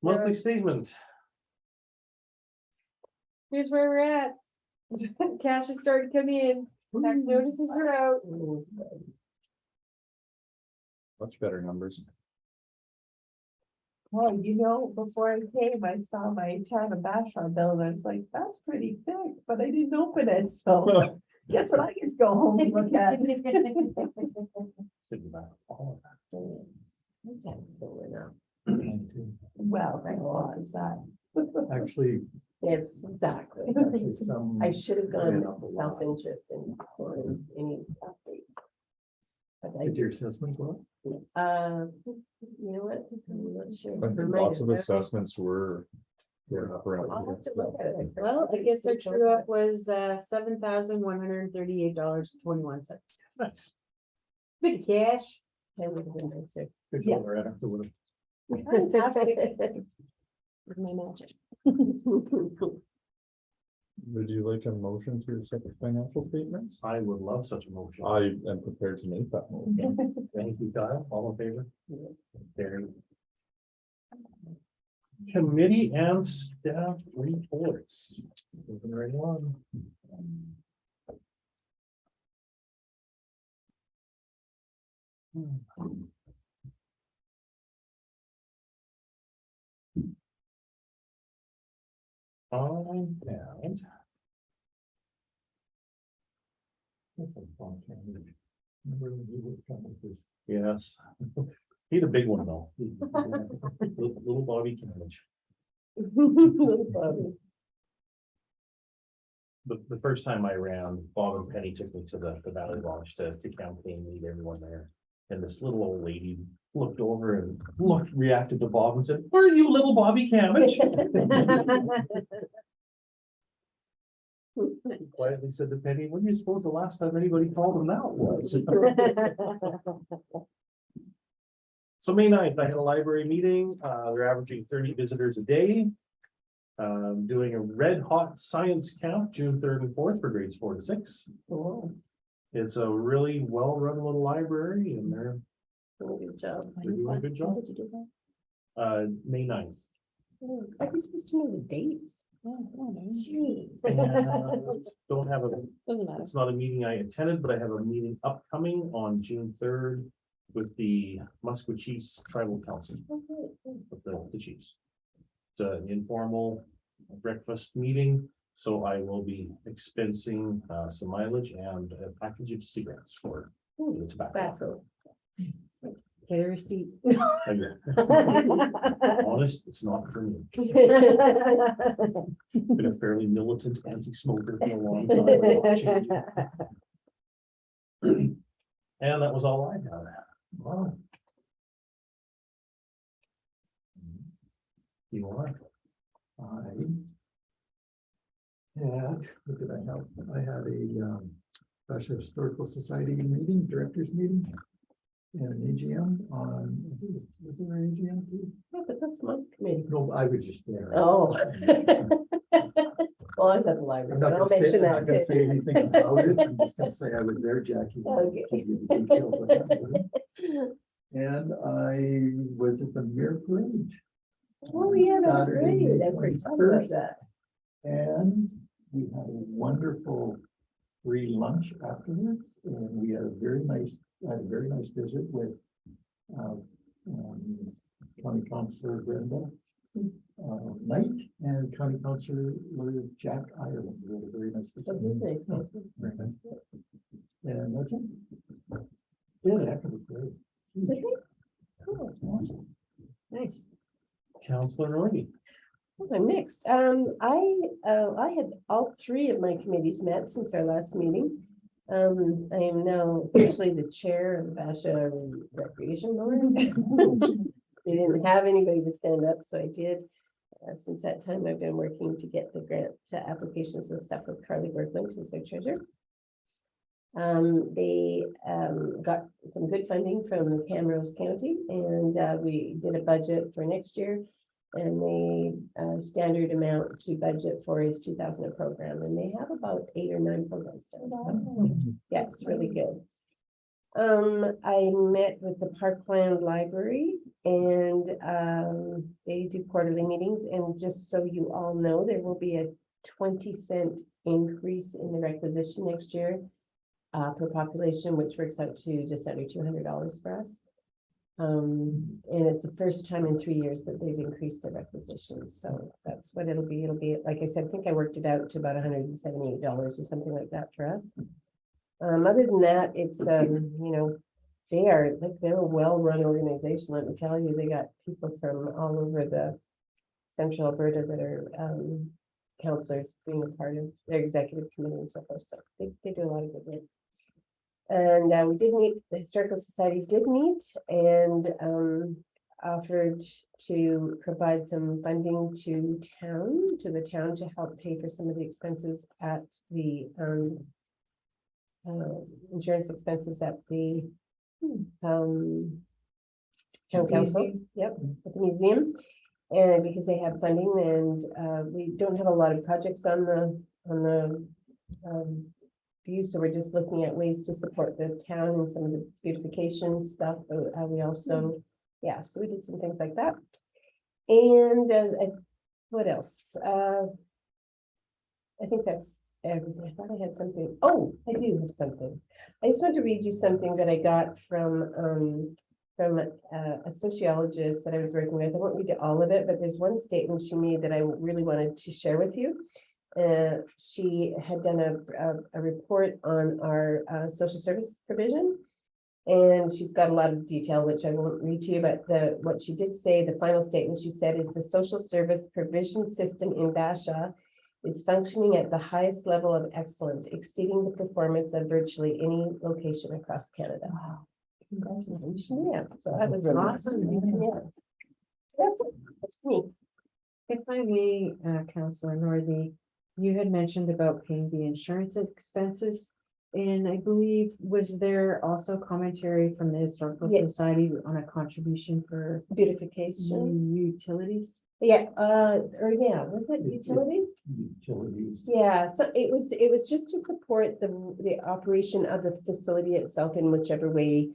Monthly statement. Here's where we're at. Cash is starting to come in. Tax notices are out. Much better numbers. Well, you know, before I came, I saw my town of Bashaw bill and I was like, that's pretty thick, but I didn't open it, so guess what I get to go home and look at? Didn't matter. All of that. Sometimes going up. Well, thanks a lot, is that? Actually, Yes, exactly. actually some. I should have gone Went up a lot. self-interest and for any update. But Did your assessment go up? you know what? I'm not sure. I think Might lots of have- assessments were up around I'll here. have to look at it. Well, I guess our true up was $7,138.21. Nice. Big cash. That would have been nicer. Good Yeah. job, Loretta. It would've- With my magic. Would you like a motion to accept the financial statements? I would love such a motion. I am prepared to make that motion. Thank you, Kyle. All in favor? Carried. Committee and staff reports. Moving right along. I found. Remember when you worked on this? Yes. He had a big one though. Little Bobby Cabbage. The first time I ran, Bob and Penny took me to the Valley Lodge to campaign, meet everyone there. And this little old lady looked over and reacted to Bob and said, "Where are you, little Bobby Cabbage?" He quietly said to Penny, "What do you suppose the last time anybody called him that was?" So May 9th, I had a library meeting. They're averaging 30 visitors a day. Doing a red hot science camp, June 3rd and 4th for grades 4 to 6. It's a really well-run little library and they're Good job. doing a good job. Did you do that? May 9th. Are you supposed to know the dates? Oh, I don't know. Jeez. And don't have a, Doesn't matter. it's not a meeting I attended, but I have a meeting upcoming on June 3rd with the Musquechies Tribal Council, with the chiefs. It's an informal breakfast meeting, so I will be expensing some mileage and a package of cigarettes for the tobacco. Get a receipt. Honest, it's not for me. Been a fairly militant anti-smoker for a long time. And that was all I had. Wow. You are. What did I have? I had a Bashaw Historical Society meeting, directors meeting. And an AGM on, was there an AGM too? Oh, but that's my committee. No, I was just there. Oh. Well, I was at the library, I'm but not I'll gonna say, mention I'm not gonna that. say anything about it, I'm just gonna say I was there, Jackie. Okay. Give you the details of that. And I was at the Mirror Parade. Oh, yeah, that's Saturday, great. May I'm pretty proud about 21st. that. And we had a wonderful free lunch afterwards, and we had a very nice visit with County Councilor Brenda Knight and County Councilor Jack Ireland. We had a very nice visit. Oh, that's nice. Very nice. And that's it. Yeah, that could be great. Okay. Cool. Nice. Counselor Norby. Oh, I'm next. I had all three of my committees met since our last meeting. I am now officially the chair of the Bashaw Recreation Board. They didn't have anybody to stand up, so I did. Since that time, I've been working to get the grant applications and stuff with Carly Bergland, who's their treasurer. They got some good funding from Camrose County, and we did a budget for next year. And the standard amount to budget for is 2,000 a program, and they have about 8 or 9 programs there. So, yeah, it's really good. I met with the Parkland Library, and they do quarterly meetings, and just so you all know, there will be a 20-cent increase in the requisition next year per population, which works out to just under $200 for us. And it's the first time in 3 years that they've increased the requisition. So that's what it'll be. It'll be, like I said, I think I worked it out to about $178 or something like that for us. Other than that, it's, you know, they're a well-run organization. Let me tell you, they got people from all over the central Alberta that are counselors being a part of their executive committee and so forth. So they do a lot of good work. And we did meet, the Historical Society did meet and offered to provide some funding to the town to help pay for some of the expenses at the insurance expenses at the town council. Yep, at the museum. And because they have funding, and we don't have a lot of projects on the view, so we're just looking at ways to support the town and some of the beautification stuff. But we also, yeah, so we did some things like that. And what else? I think that's everything. I thought I had something. Oh, I do have something. I just want to read you something that I got from a sociologist that I was working with. I won't read all of it, but there's one statement she made that I really wanted to share with you. She had done a report on our social service provision, and she's got a lot of detail, which I won't read to you, but what she did say, the final statement she said is the social service provision system in Bashaw is functioning at the highest level of excellence, exceeding the performance of virtually any location across Canada. Wow. Congratulations. Yeah, so that was really awesome. Yeah. So that's it. That's me. If I may, Councillor Northey, you had mentioned about paying the insurance expenses. And I believe, was there also commentary from the Historical Yes. Society on a contribution for Beautification. utilities? Yeah, or yeah, was it utilities? Utilities. Yeah, so it was just to support the operation of the facility itself in whichever way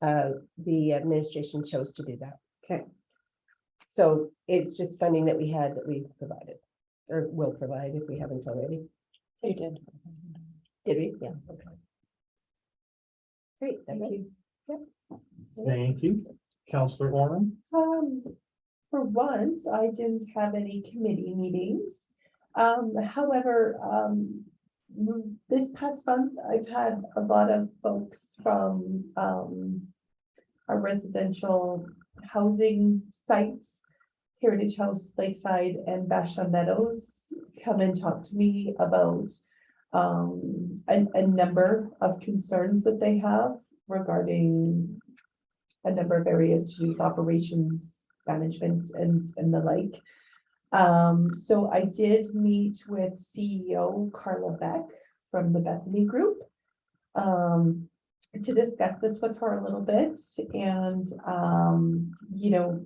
the administration chose to do that. Okay. So it's just funding that we provided or will provide if we haven't already. You did. Did we? Yeah. Okay. Great, thank you. Thank you. Counselor Oram? For once, I didn't have any committee meetings. However, this past month, I've had a lot of folks from our residential housing sites, Heritage House, Lakeside, and Bashaw Meadows, come and talk to me about a number of concerns that they have regarding a number of areas to do with operations, management, and the like. So I did meet with CEO Carla Beck from the Bethany Group to discuss this with her a little bit, and you know,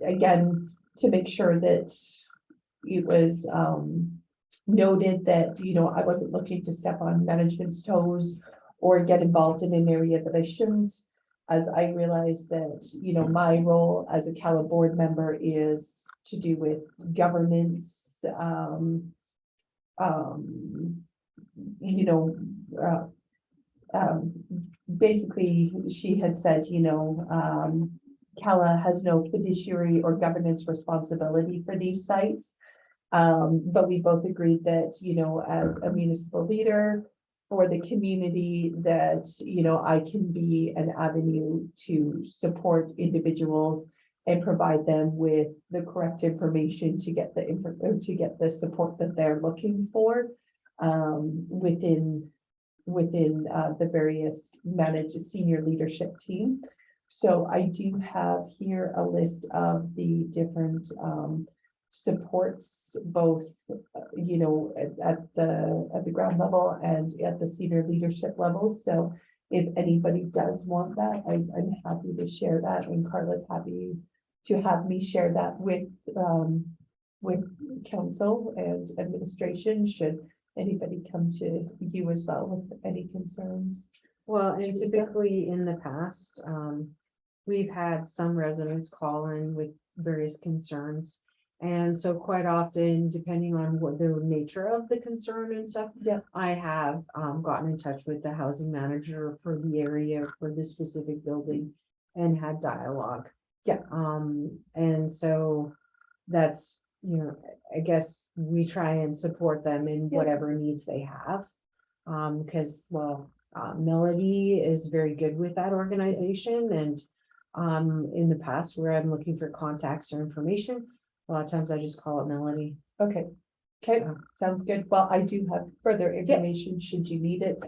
again, to make sure that it was noted that, you know, I wasn't looking to step on management's toes or get involved in an area that I shouldn't, as I realized that, you know, my role as a CALA board member is to do with governance, you know, basically she had said, you know, CALA has no fiduciary or governance responsibility for these sites. But we both agreed that, you know, as a municipal leader for the community, that, you know, I can be an avenue to support individuals and provide them with the correct information to get the support that they're looking for within the various managed senior leadership team. So I do have here a list of the different supports, both, you know, at the ground level and at the senior leadership levels. So if anybody does want that, I'm happy to share that, and Carla's happy to have me share that with council and administration, should anybody come to you as well with any concerns. Well, and Teresa? typically in the past, we've had some residents call in with various concerns. And so quite often, depending on what the nature of the concern and stuff. Yeah. I have gotten in touch with the housing manager for the area for the specific building and had dialogue. Yeah. And so that's, you know, I guess we try and support them in Yeah. whatever needs they have. Because, well, Melody is very good with that organization, and in the past where I'm looking for contacts or information, a lot of times I just call it Melody. Okay, okay, So, sounds good. Well, I do have further information should you need it.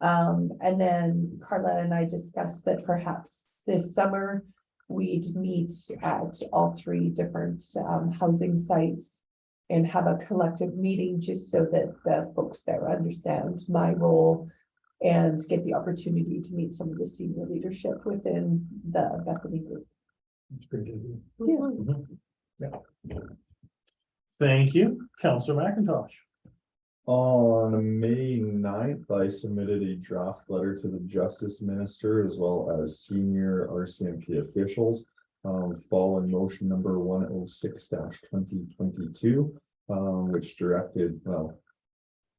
And then Carla and I discussed that perhaps this summer we'd meet at all three different housing sites and have a collective meeting, just so that the folks there understand my role and get the opportunity to meet some of the senior leadership within the Bethany group. It's great. Idea. Yeah. Thank you, Counselor McIntosh. On May 9th, I submitted a draft letter to the Justice Minister as well as senior RCMP officials, following motion number 106-2022, which directed, well,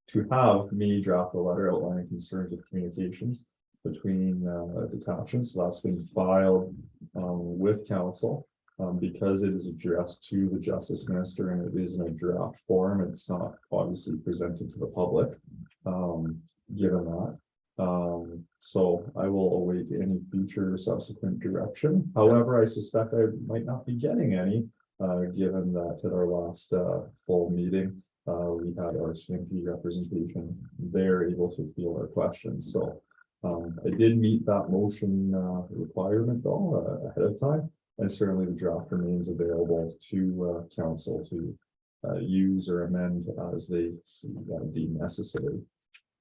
to have me draft a letter outlining concerns with communications between detachments. That's been filed with council. Because it is addressed to the Justice Minister and it is in a draft form, it's not obviously presented to the public, given that. So I will await any future subsequent direction. However, I suspect I might not be getting any, given that at our last full meeting, we had our CMP representation. They're able to field our questions. So I did meet that motion requirement though ahead of time. And certainly the draft remains available to council to use or amend as they see deem necessary.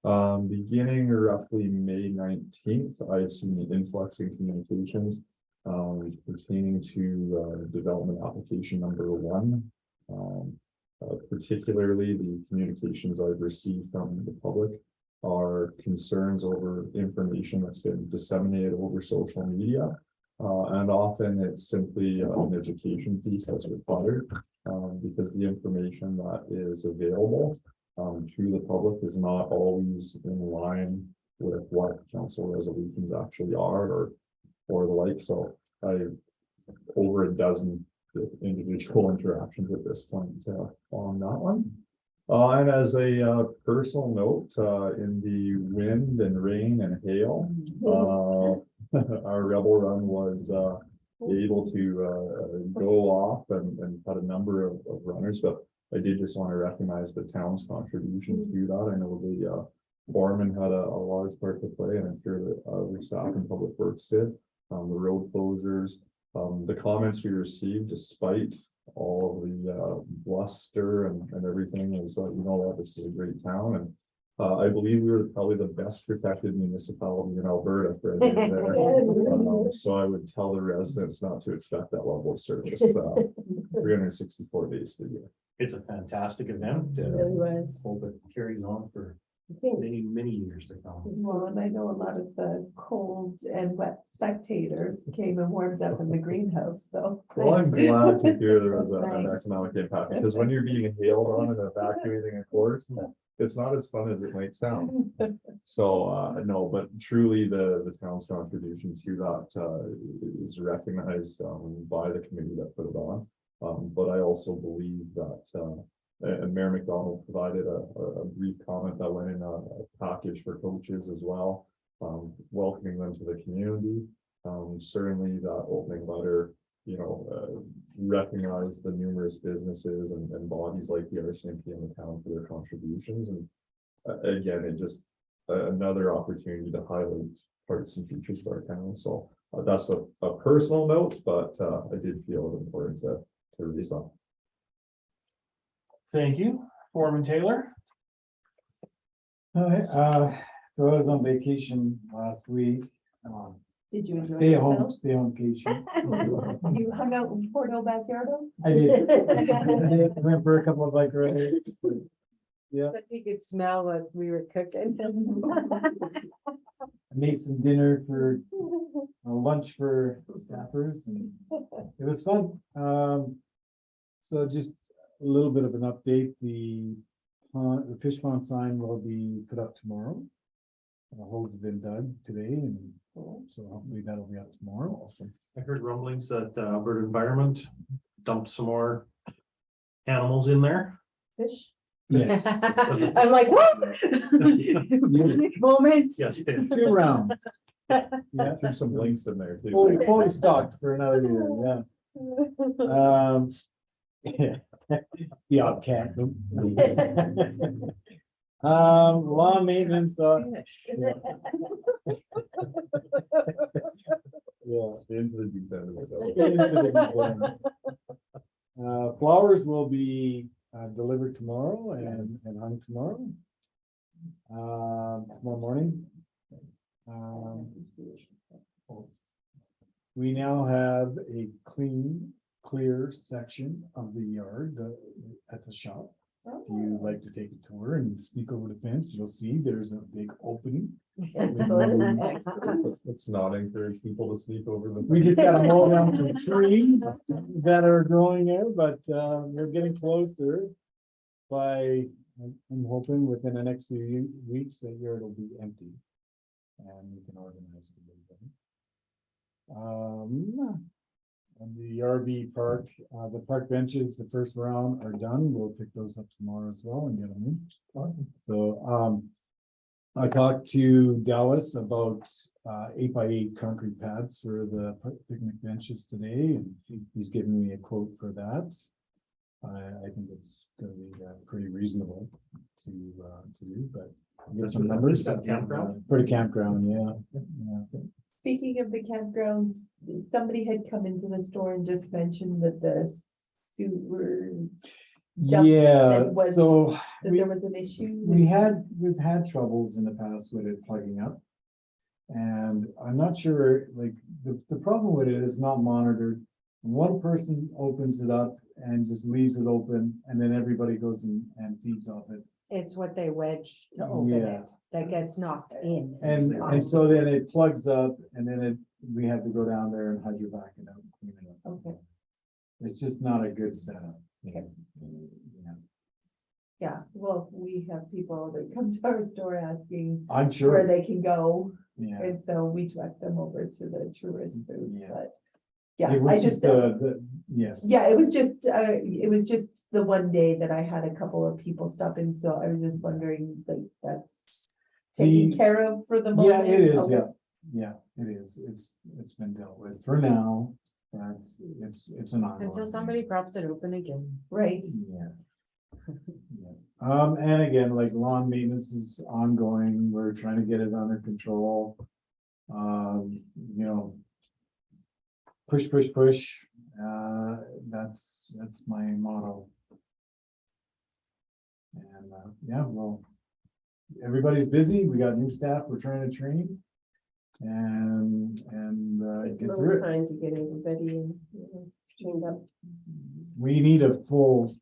Beginning roughly May 19th, I've seen the influx in communications pertaining to development application number 1. Particularly the communications I've received from the public are concerns over information that's been disseminated over social media. And often it's simply an education piece that's required because the information that is available to the public is not always in line with what council resolutions actually are or the like. So I've over a dozen individual interactions at this point on that one. And as a personal note, in the wind and rain and hail, our rebel run was able to go off and had a number of runners, but I did just want to recognize the town's contribution to that. I know the foreman had a large part to play, and I'm sure that other staff and public works did. The road closures, the comments we received, despite all of the bluster and everything, is you know what, this is a great town, and I believe we were probably the best protected municipality in Alberta for a day there. So I would tell the residents not to expect that level of service 364 days a year. It's a fantastic event. It really was. Hope it carries on for I think many, many years to come. Well, and I know a lot of the cold and wet spectators came and warmed up in the greenhouse, so. Well, I'm glad to hear there was an Nice. economic impact, because when you're being hailed on and evacuating a course, it's not as fun as it might sound. So, no, but truly the town's contribution to that is recognized by the committee that put it on. But I also believe that and Mayor McDonald provided a brief comment that went in a package for coaches as well, welcoming them to the community. Certainly that opening letter, you know, recognize the numerous businesses and bodies like the RCMP in the town for their contributions. And again, it just another opportunity to highlight parts and features of our town. So That's a personal note, but I did feel it important to release that. Thank you, Foreman Taylor. So I was on vacation last week. Did you enjoy Stay home, yourself? stay on vacation. You hung out in Porto Backyardo? I did. I did. Went for a couple of bike rides. Yeah, But you could smell what we were cooking. made some dinner for lunch for staffers and it was fun. So just a little bit of an update. The fish pond sign will be put up tomorrow. The holes have been dug today and so hopefully that'll be up tomorrow. Awesome. I heard rumblings that Alberta Environment dumped some more animals in there. Fish? Yes. I'm like, what? Moment. Yes, fish. 2 rounds. Yeah, Threw some links in there too. fully stocked for another year, yeah. The odd cat. Law maintenance, yeah. Into the deep end of it. Flowers will be delivered tomorrow and hung tomorrow. Tomorrow morning. We now have a clear section of the yard at the shop. If you'd like to take a tour and sneak over the fence, you'll see there's a big opening. Excellent, excellent. Let's not encourage people to sneak over the. We just gotta mow down some trees that are growing there, but we're getting closer. I'm hoping within the next few weeks that yard will be empty. And we can organize it a little better. And the RV park, the park benches, the first round are done. We'll pick those up tomorrow as well and get them in. Awesome. So I talked to Dallas about 8x8 concrete pads for the picnic benches today, and he's given me a quote for that. I think it's going to be pretty reasonable to do, but get some numbers. Is that campground? For the campground, yeah. Speaking of the campground, somebody had come into the store and just mentioned that the sewer, Dump Yeah, that was- so that there was an issue. we've had troubles in the past with it plugging up. And I'm not sure, like, the problem with it is not monitored. One person opens it up and just leaves it open, and then everybody goes and feeds off it. It's what they wedge to open Yeah. it that gets knocked in. And so then it plugs up, and then we have to go down there and hydrovac it out and clean it up. Okay. It's just not a good setup. Okay. Yeah. Yeah, well, we have people that come to our store asking I'm where sure, they can go, yeah. and so we direct them over to the tourist booth, Yeah. but. Yeah, It I was just, yes. yeah, it was just the one day that I had a couple of people stop in, so I was just wondering, like, that's taken The- care of for the Yeah, moment? it is, Okay. yeah. Yeah, it is. It's been dealt with for now. That's, it's an ongoing. Until thing. somebody props it open again. Right, Yeah. Yeah. And again, like lawn maintenance is ongoing. We're trying to get it under control. You know. Push, push, push. That's my motto. And, yeah, well, everybody's busy. We got new staff we're trying to train. And get Little through it. time to get everybody trained up. We need a full,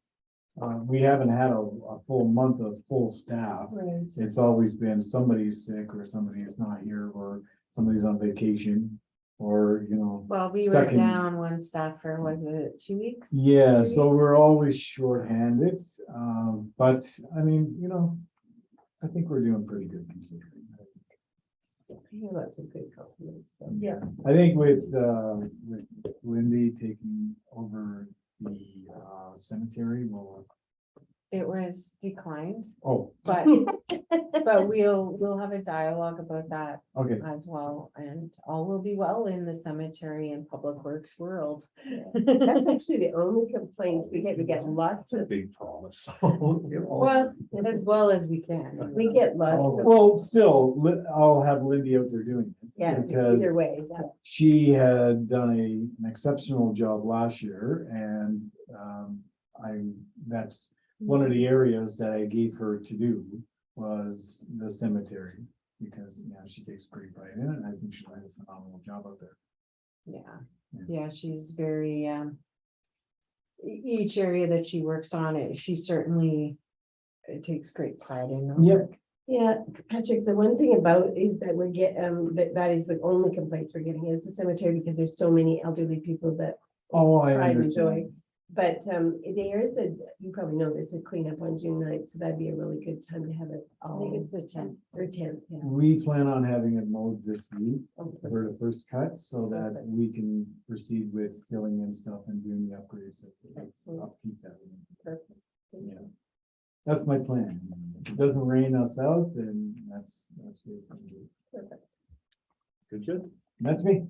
we haven't had a full month of full staff. right. It's always been somebody's sick or somebody is not here or somebody's on vacation or, you know. Well, we were Stuck in- down one staffer, was it 2 weeks? Yeah, 3 so weeks? we're always shorthanded. But I mean, you know, I think we're doing pretty good considering. I hear lots of good compliments, so. Yeah. I think with Lindy taking over the cemetery, It was declined, Oh, but, but we'll have a dialogue about that okay. as well, and all will be well in the cemetery and public works world. That's actually the only complaints we get. We get lots That's a of, big promise. Well, as well as we can. we get lots of, Well, still, I'll have Lindy out there doing it. yeah, because either way. Yeah. She had done an exceptional job last year and that's one of the areas that I gave her to do was the cemetery. Because, you know, she takes great pride in it and I think she'll do a phenomenal job out there. Yeah, she's very, each area that she works on, she certainly takes great pride in her Yep. work. Yeah, Patrick, the one thing about is that we get, that is the only complaints we're getting is the cemetery because there's so many elderly people that Oh, I pride and joy. understand. But there is you probably know this, a cleanup on June 9th, so that'd be a really good time to have it I all. think it's the 10th. Or 10th, yeah. We plan on having it mowed this week Oh, for the first cut so that Perfect. we can proceed with filling in stuff and doing the upgrades. Excellent. Upkeep that. Perfect. Thank Yeah. you. That's my plan. If it doesn't rain us out, then that's what it's gonna do. Perfect. Good. That's me.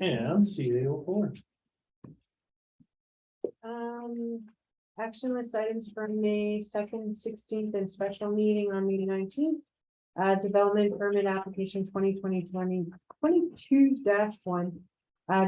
And CA04. Action list items for May 2nd, 16th, and special meeting on May 19th. Development permit application 2020-22-1.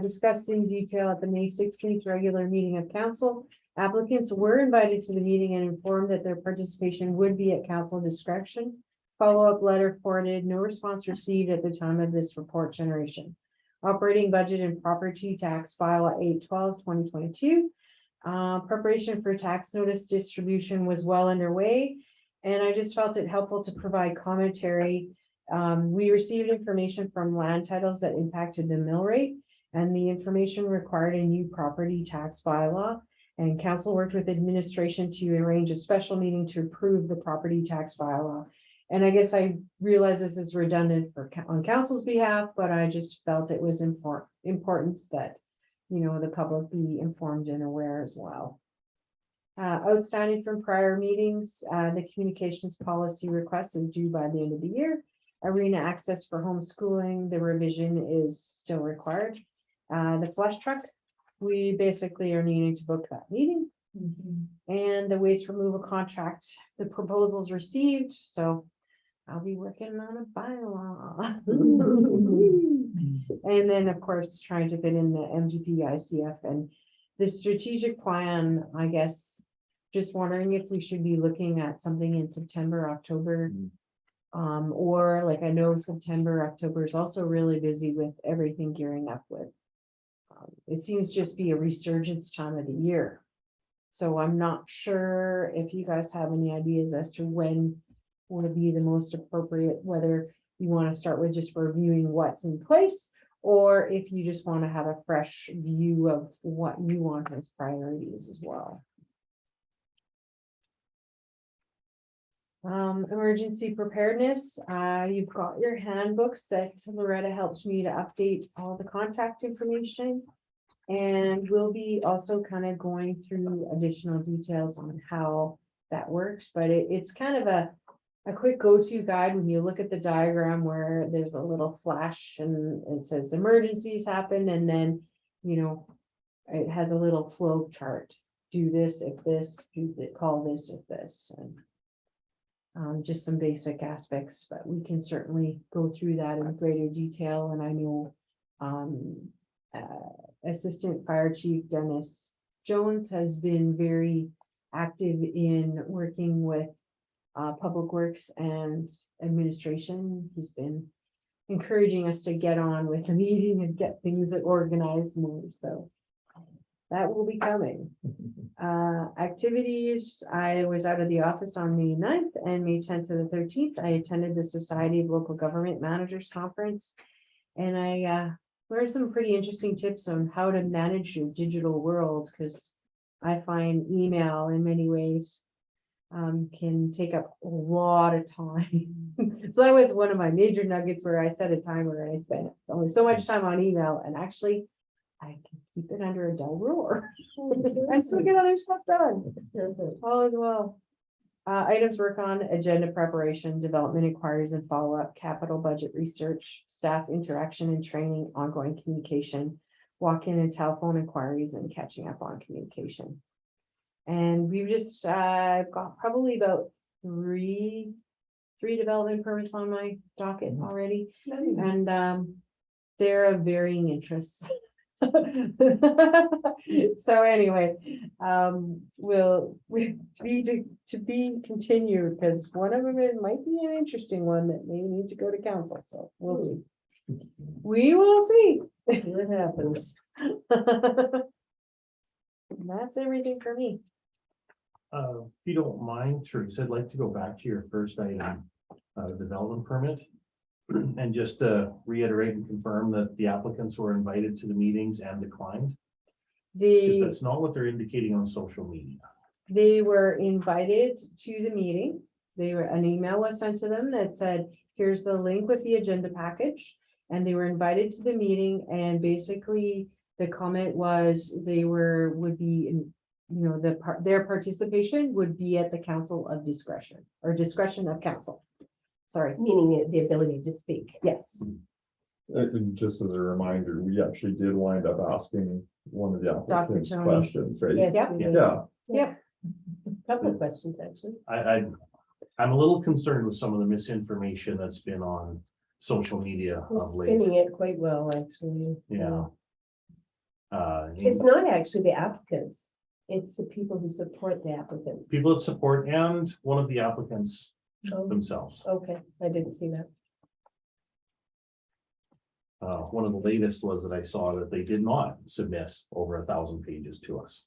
Discussed in detail at the May 16th regular meeting of council. Applicants were invited to the meeting and informed that their participation would be at council discretion. Follow-up letter forwarded, no response received at the time of this report generation. Operating budget and property tax file at 8/12/2022. Preparation for tax notice distribution was well underway, and I just felt it helpful to provide commentary. We received information from land titles that impacted the mill rate, and the information required a new property tax bylaw. And council worked with administration to arrange a special meeting to approve the property tax bylaw. And I guess I realize this is redundant on council's behalf, but I just felt it was important that, you know, the public be informed and aware as well. Outstanding from prior meetings, the communications policy request is due by the end of the year. Arena access for homeschooling, the revision is still required. The flush truck, we basically are needing to book that meeting. And the waste removal contract, the proposals received, so I'll be working on a bylaw. And then, of course, trying to fit in the MGP ICF and the strategic plan, I guess, just wondering if we should be looking at something in September, October. Or like I know September, October is also really busy with everything gearing up with. It seems just be a resurgence time of the year. So I'm not sure if you guys have any ideas as to when would be the most appropriate, whether you want to start with just reviewing what's in place, or if you just want to have a fresh view of what you want as priorities as well. Emergency preparedness, you've got your handbooks that Loretta helped me to update all the contact information. And we'll be also kind of going through additional details on how that works, but it's kind of a quick go-to guide when you look at the diagram where there's a little flash and it says emergencies happen, and then, you know, it has a little flow chart. Do this if this, call this if this, and just some basic aspects, but we can certainly go through that in greater detail. And I know Assistant Fire Chief Dennis Jones has been very active in working with Public Works and administration. He's been encouraging us to get on with the meeting and get things organized more. So that will be coming. Activities, I was out of the office on May 9th and May 10th to the 13th. I attended the Society of Local Government Managers Conference, and I learned some pretty interesting tips on how to manage your digital world, because I find email in many ways can take up a lot of time. So that was one of my major nuggets where I set a timer and I spent only so much time on email, and actually I can keep it under a dull roar. And still get other stuff done. All as well. Items work on agenda preparation, development inquiries and follow-up, capital budget research, staff interaction and training, ongoing communication, walk-in and telephone inquiries and catching up on communication. And we've just, got probably about three development permits on my docket already. And they're of varying interests. So anyway, we to be continued, because one of them might be an interesting one that may need to go to council, so we'll see. We will see. See what happens. That's everything for me. If you don't mind, Teresa, I'd like to go back to your first item, development permit. And just to reiterate and confirm that the applicants were invited to the meetings and declined, because that's not what they're indicating on social media. They were invited to the meeting. An email was sent to them that said, here's the link with the agenda package. And they were invited to the meeting, and basically the comment was would be in, their participation would be at the council of discretion, or discretion of council. Sorry. Meaning the ability to speak. Yes. And just as a reminder, we actually did wind up asking one of the applicants Tony. questions, right? Yes, Yep. we did. Yeah, Yep. Couple of questions, actually. I'm a little concerned with some of the misinformation that's been on social media We're of late. spinning it quite well, actually. Yeah. It's not actually the applicants. It's the people who support the applicants. People that support and one of the applicants Oh, themselves. okay, I didn't see that. One of the latest was that I saw that they did not submit over 1,000 pages to us.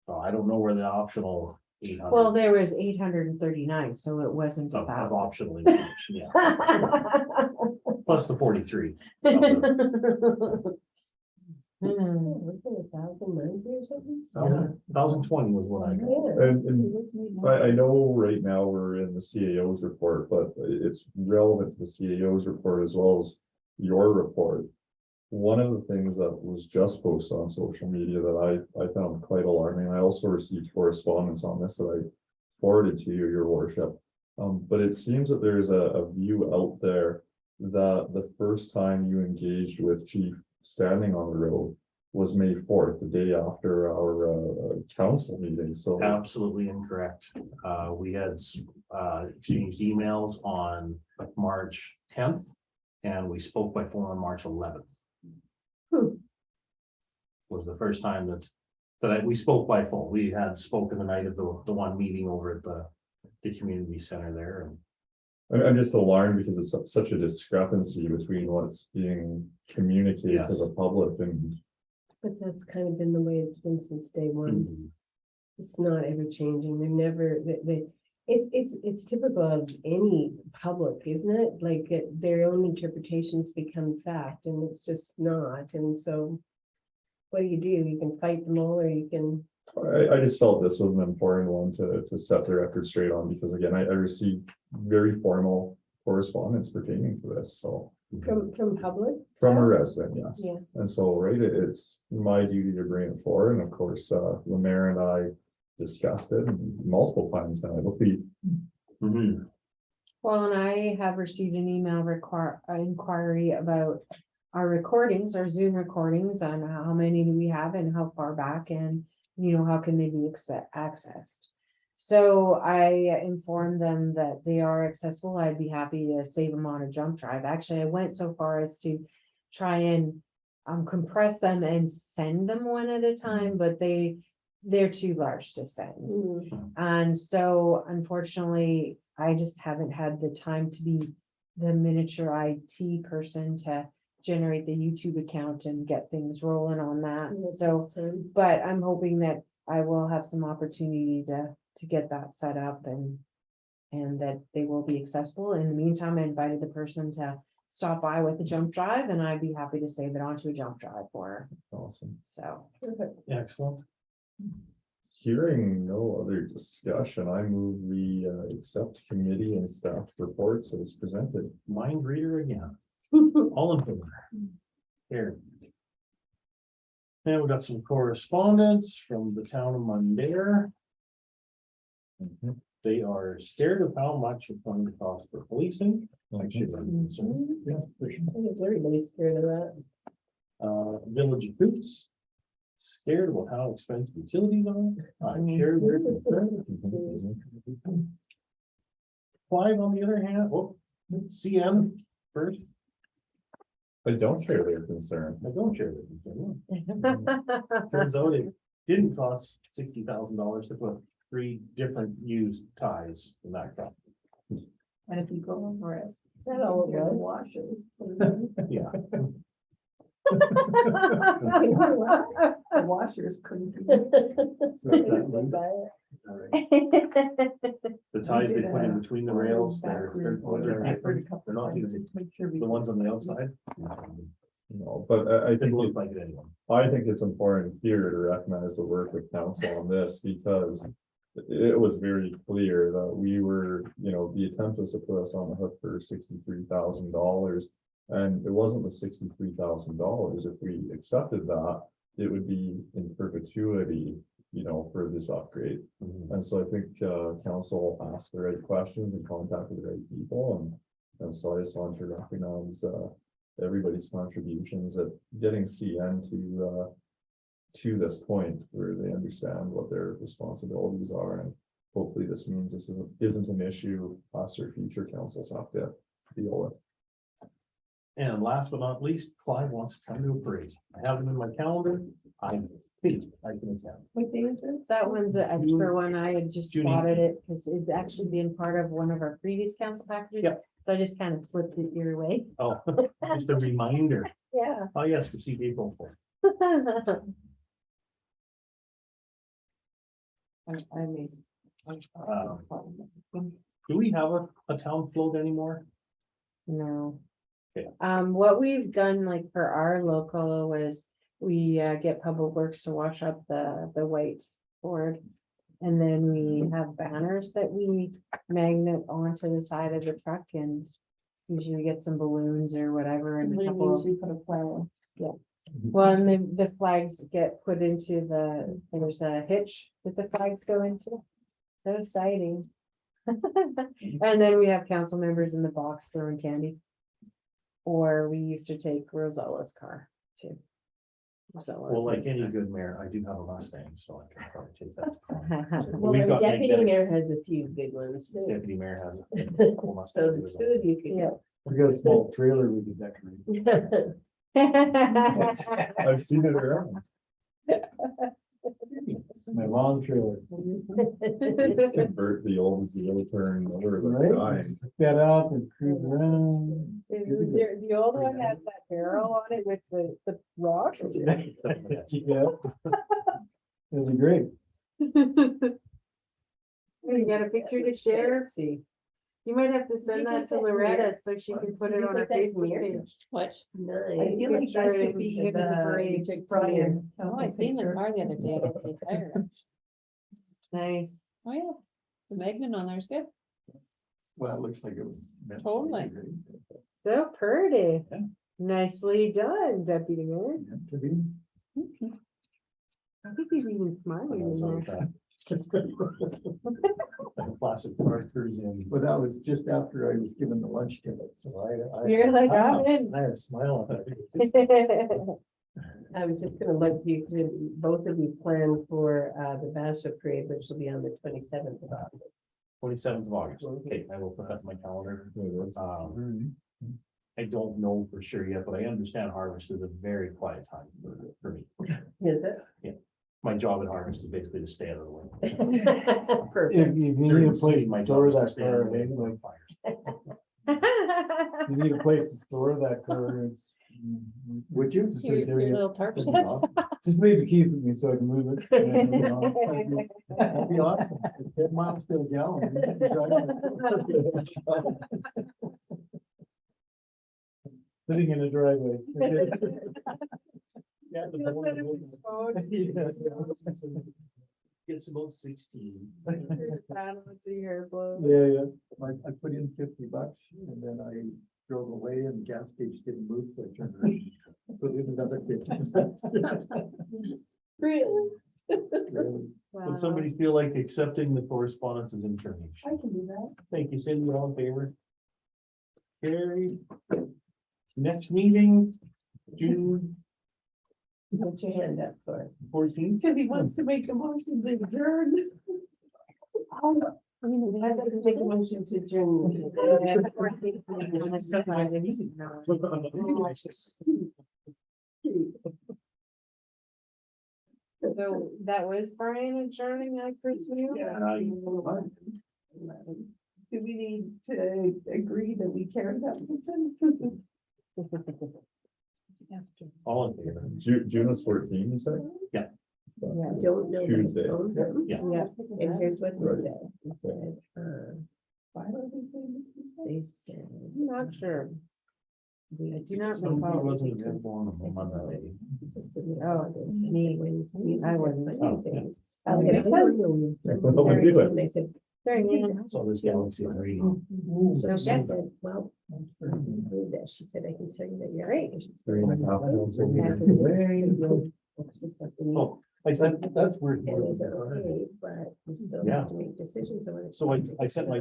So I don't know where the optional 800. Well, there was 839, so it wasn't of 1,000. optional information, yeah, plus the 43. Was it 1,090 or something? 1,020 was what I got. Yeah. and I know right now we're in the CAO's report, but it's relevant to the CAO's report as well as your report. One of the things that was just posted on social media that I found quite alarming, I also received correspondence on this that I forwarded to you, your worship. But it seems that there's a view out there that the first time you engaged with Chief standing on the road was May 4th, the day after our council meeting, so. Absolutely incorrect. We had exchanged emails on March 10th, and we spoke by phone on March 11th. Was the first time that we spoke by phone. We had spoken the night of the one meeting over at the community center there. And I'm just alarmed because it's such a discrepancy between what's being communicated to Yes. the public and. But that's kind of been the way it's been since day one. It's not ever changing. They're never, it's typical of any public, isn't it? Like their own interpretations become fact, and it's just not. And so what do? You can fight them all, or you can. I just felt this was an important one to set the record straight on, because again, I received very formal correspondence pertaining to this, so. From public? From a resident, yes. Yeah. And so, right, it's my duty to bring it forward, and of course, the mayor and I discussed it multiple times, and I believe. Well, and I have received an email inquiry about our recordings, our Zoom recordings, and how many do we have and how far back, and how can they be accessed. So I informed them that they are accessible. I'd be happy to save them on a jump drive. Actually, I went so far as to try and compress them and send them one at a time, but they're too large to send. And so unfortunately, I just haven't had the time to be the miniature IT person to generate the YouTube account and get things rolling on that. So, but I'm hoping that I will have some opportunity to get that set up and that they will be accessible. In the meantime, I invited the person to stop by with a jump drive, and I'd be happy to save it onto a jump drive for her. Awesome. So Excellent. Hearing no other discussion, I move we accept committee and staff reports as presented. Mind reader again. All in favor? Here. And we got some correspondence from the town of Mundair. Mhm. They are scared of how much it's going to cost for policing. Actually, they're concerned. Yeah, for sure. I think everybody's scared of that. Village of Coots. Scared about how expensive utilities are. I share their concern. Mhm. Clive, on the other hand, oh, CM first, I don't share their concern. I don't share their concern. Turns out it didn't cost $60,000 to put 3 different used ties in that cup. And if you go over it, Is that all it you're the was? washers. Yeah. The washers couldn't be. The ties they put in between the rails, they're not using the ones on the outside. No, but I It think, didn't look like it anyway. I think it's important here to recognize the work of council on this because it was very clear that we were, the attempt was to put us on the hook for $63,000. And it wasn't the $63,000. If we accepted that, it would be in perpetuity, for this upgrade. And so I think council asked the right questions and contacted the right people. And so I just want to recognize everybody's contributions at getting CN to this point where they understand what their responsibilities are. And hopefully this means this isn't an issue us or future councils have to deal with. And last but not least, Clive wants to come to a parade. I have them in my calendar. I think I can attend. What day is this? That one's an extra one. I had just June spotted 18th. it because it's actually been part of one of our previous council packages. Yep. So I just kind of flipped it your way. Oh, just a reminder. Yeah. Oh, yes, receive April 4th. I mean. Do we have a town float anymore? No. Okay. What we've done like for our local was we get Public Works to wash up the white board. And then we have banners that we magnet onto the side of the truck and usually get some balloons or whatever and a couple of. Usually put a flower. Well, and then the flags get put into there's a hitch that the flags go into. So exciting. And then we have council members in the box throwing candy. Or we used to take Rosella's car too. Rosella. Well, like any good mayor, I do have a Mustang, so I can probably take that. Well, We've our got deputy magnetic- mayor has a few good ones too. Deputy mayor has it. So the two of you could Yeah. We got a small trailer we could decorate. go. I've seen it around. My long trailer. Convert the old zero turn over Right. the line. Get out and cruise around. The old one has that barrel on it with the rock. Yeah. It'll be great. You got a picture to share? See. You might have to Did you send that get to that Loretta here? so she can put Did it you on her get that Facebook here? page. What? I Nice. feel like Picture that it should be in the parade. the took Brian. Oh, I seen the car the other day. I got pretty tired. Nice. Oh, yeah. The magnet on there is good. Well, it looks like it was. meant to be Totally. great. So pretty. Yeah. Nicely done, Deputy Mayor. Meant to be. I think he's even smiling in there. Classic car cruising. But that was just after I was given the lunch ticket, so I. You're like, I'm in. I had a smile on it. I was just gonna look, you could, both of you plan for the Bashaw parade, which will be on the 27th of August. 27th of August. Okay, I will put that in my calendar. Mhm. I don't know for sure yet, but I understand harvest is a very quiet time for me. Is it? My job at harvest is basically to stay out of the way. If Perfect. you need During a the place season, my to job store is to that stay out of car, the way hey, from like, fires. you need a place to store that car, would you? Just Your, right there, your yeah. little tarp That'd shed. be awesome. Just leave the keys with me so I can move it. That'd be awesome. 10 miles to the gallon. You can drive it. Sitting in a driveway. Yeah, the You'll board send him will- his phone. It's about 16. Let's see her blow. Yeah. I put in $50 and then I drove away and the gas gauge didn't move, so I turned around. But it was another 50. Really? Really. Would somebody feel like accepting the correspondence as information? I can do that. Thank you, Cindy, all in favor? Carried. Next meeting, June Put your hand up for it. 14th. Because he wants to make a motion to adjourn. I'd like to make a motion to adjourn. So that was Brian adjourning, I presume? Do we need to agree that we carry that motion? All in favor? June is 14, you said? I don't know. Tuesday. Yeah. And here's what Right. they said. They said, Why don't we say this? they said. I'm not sure. we I do not Somebody recall. wasn't available on Monday. just didn't Oh, know this, me. when I I wasn't. was Oh, yeah. things. Oh, They said, makes "I don't sense. know." What would you do? And they said. Very good. So this galaxy is reading. So she Okay. said, well, I can do this. She said, I can tell you that your Great. application's. 3.5 Very extra stuff to me. Oh, I said, that's weird. And they said, okay, but we still Yeah. have to make decisions on it. So I sent my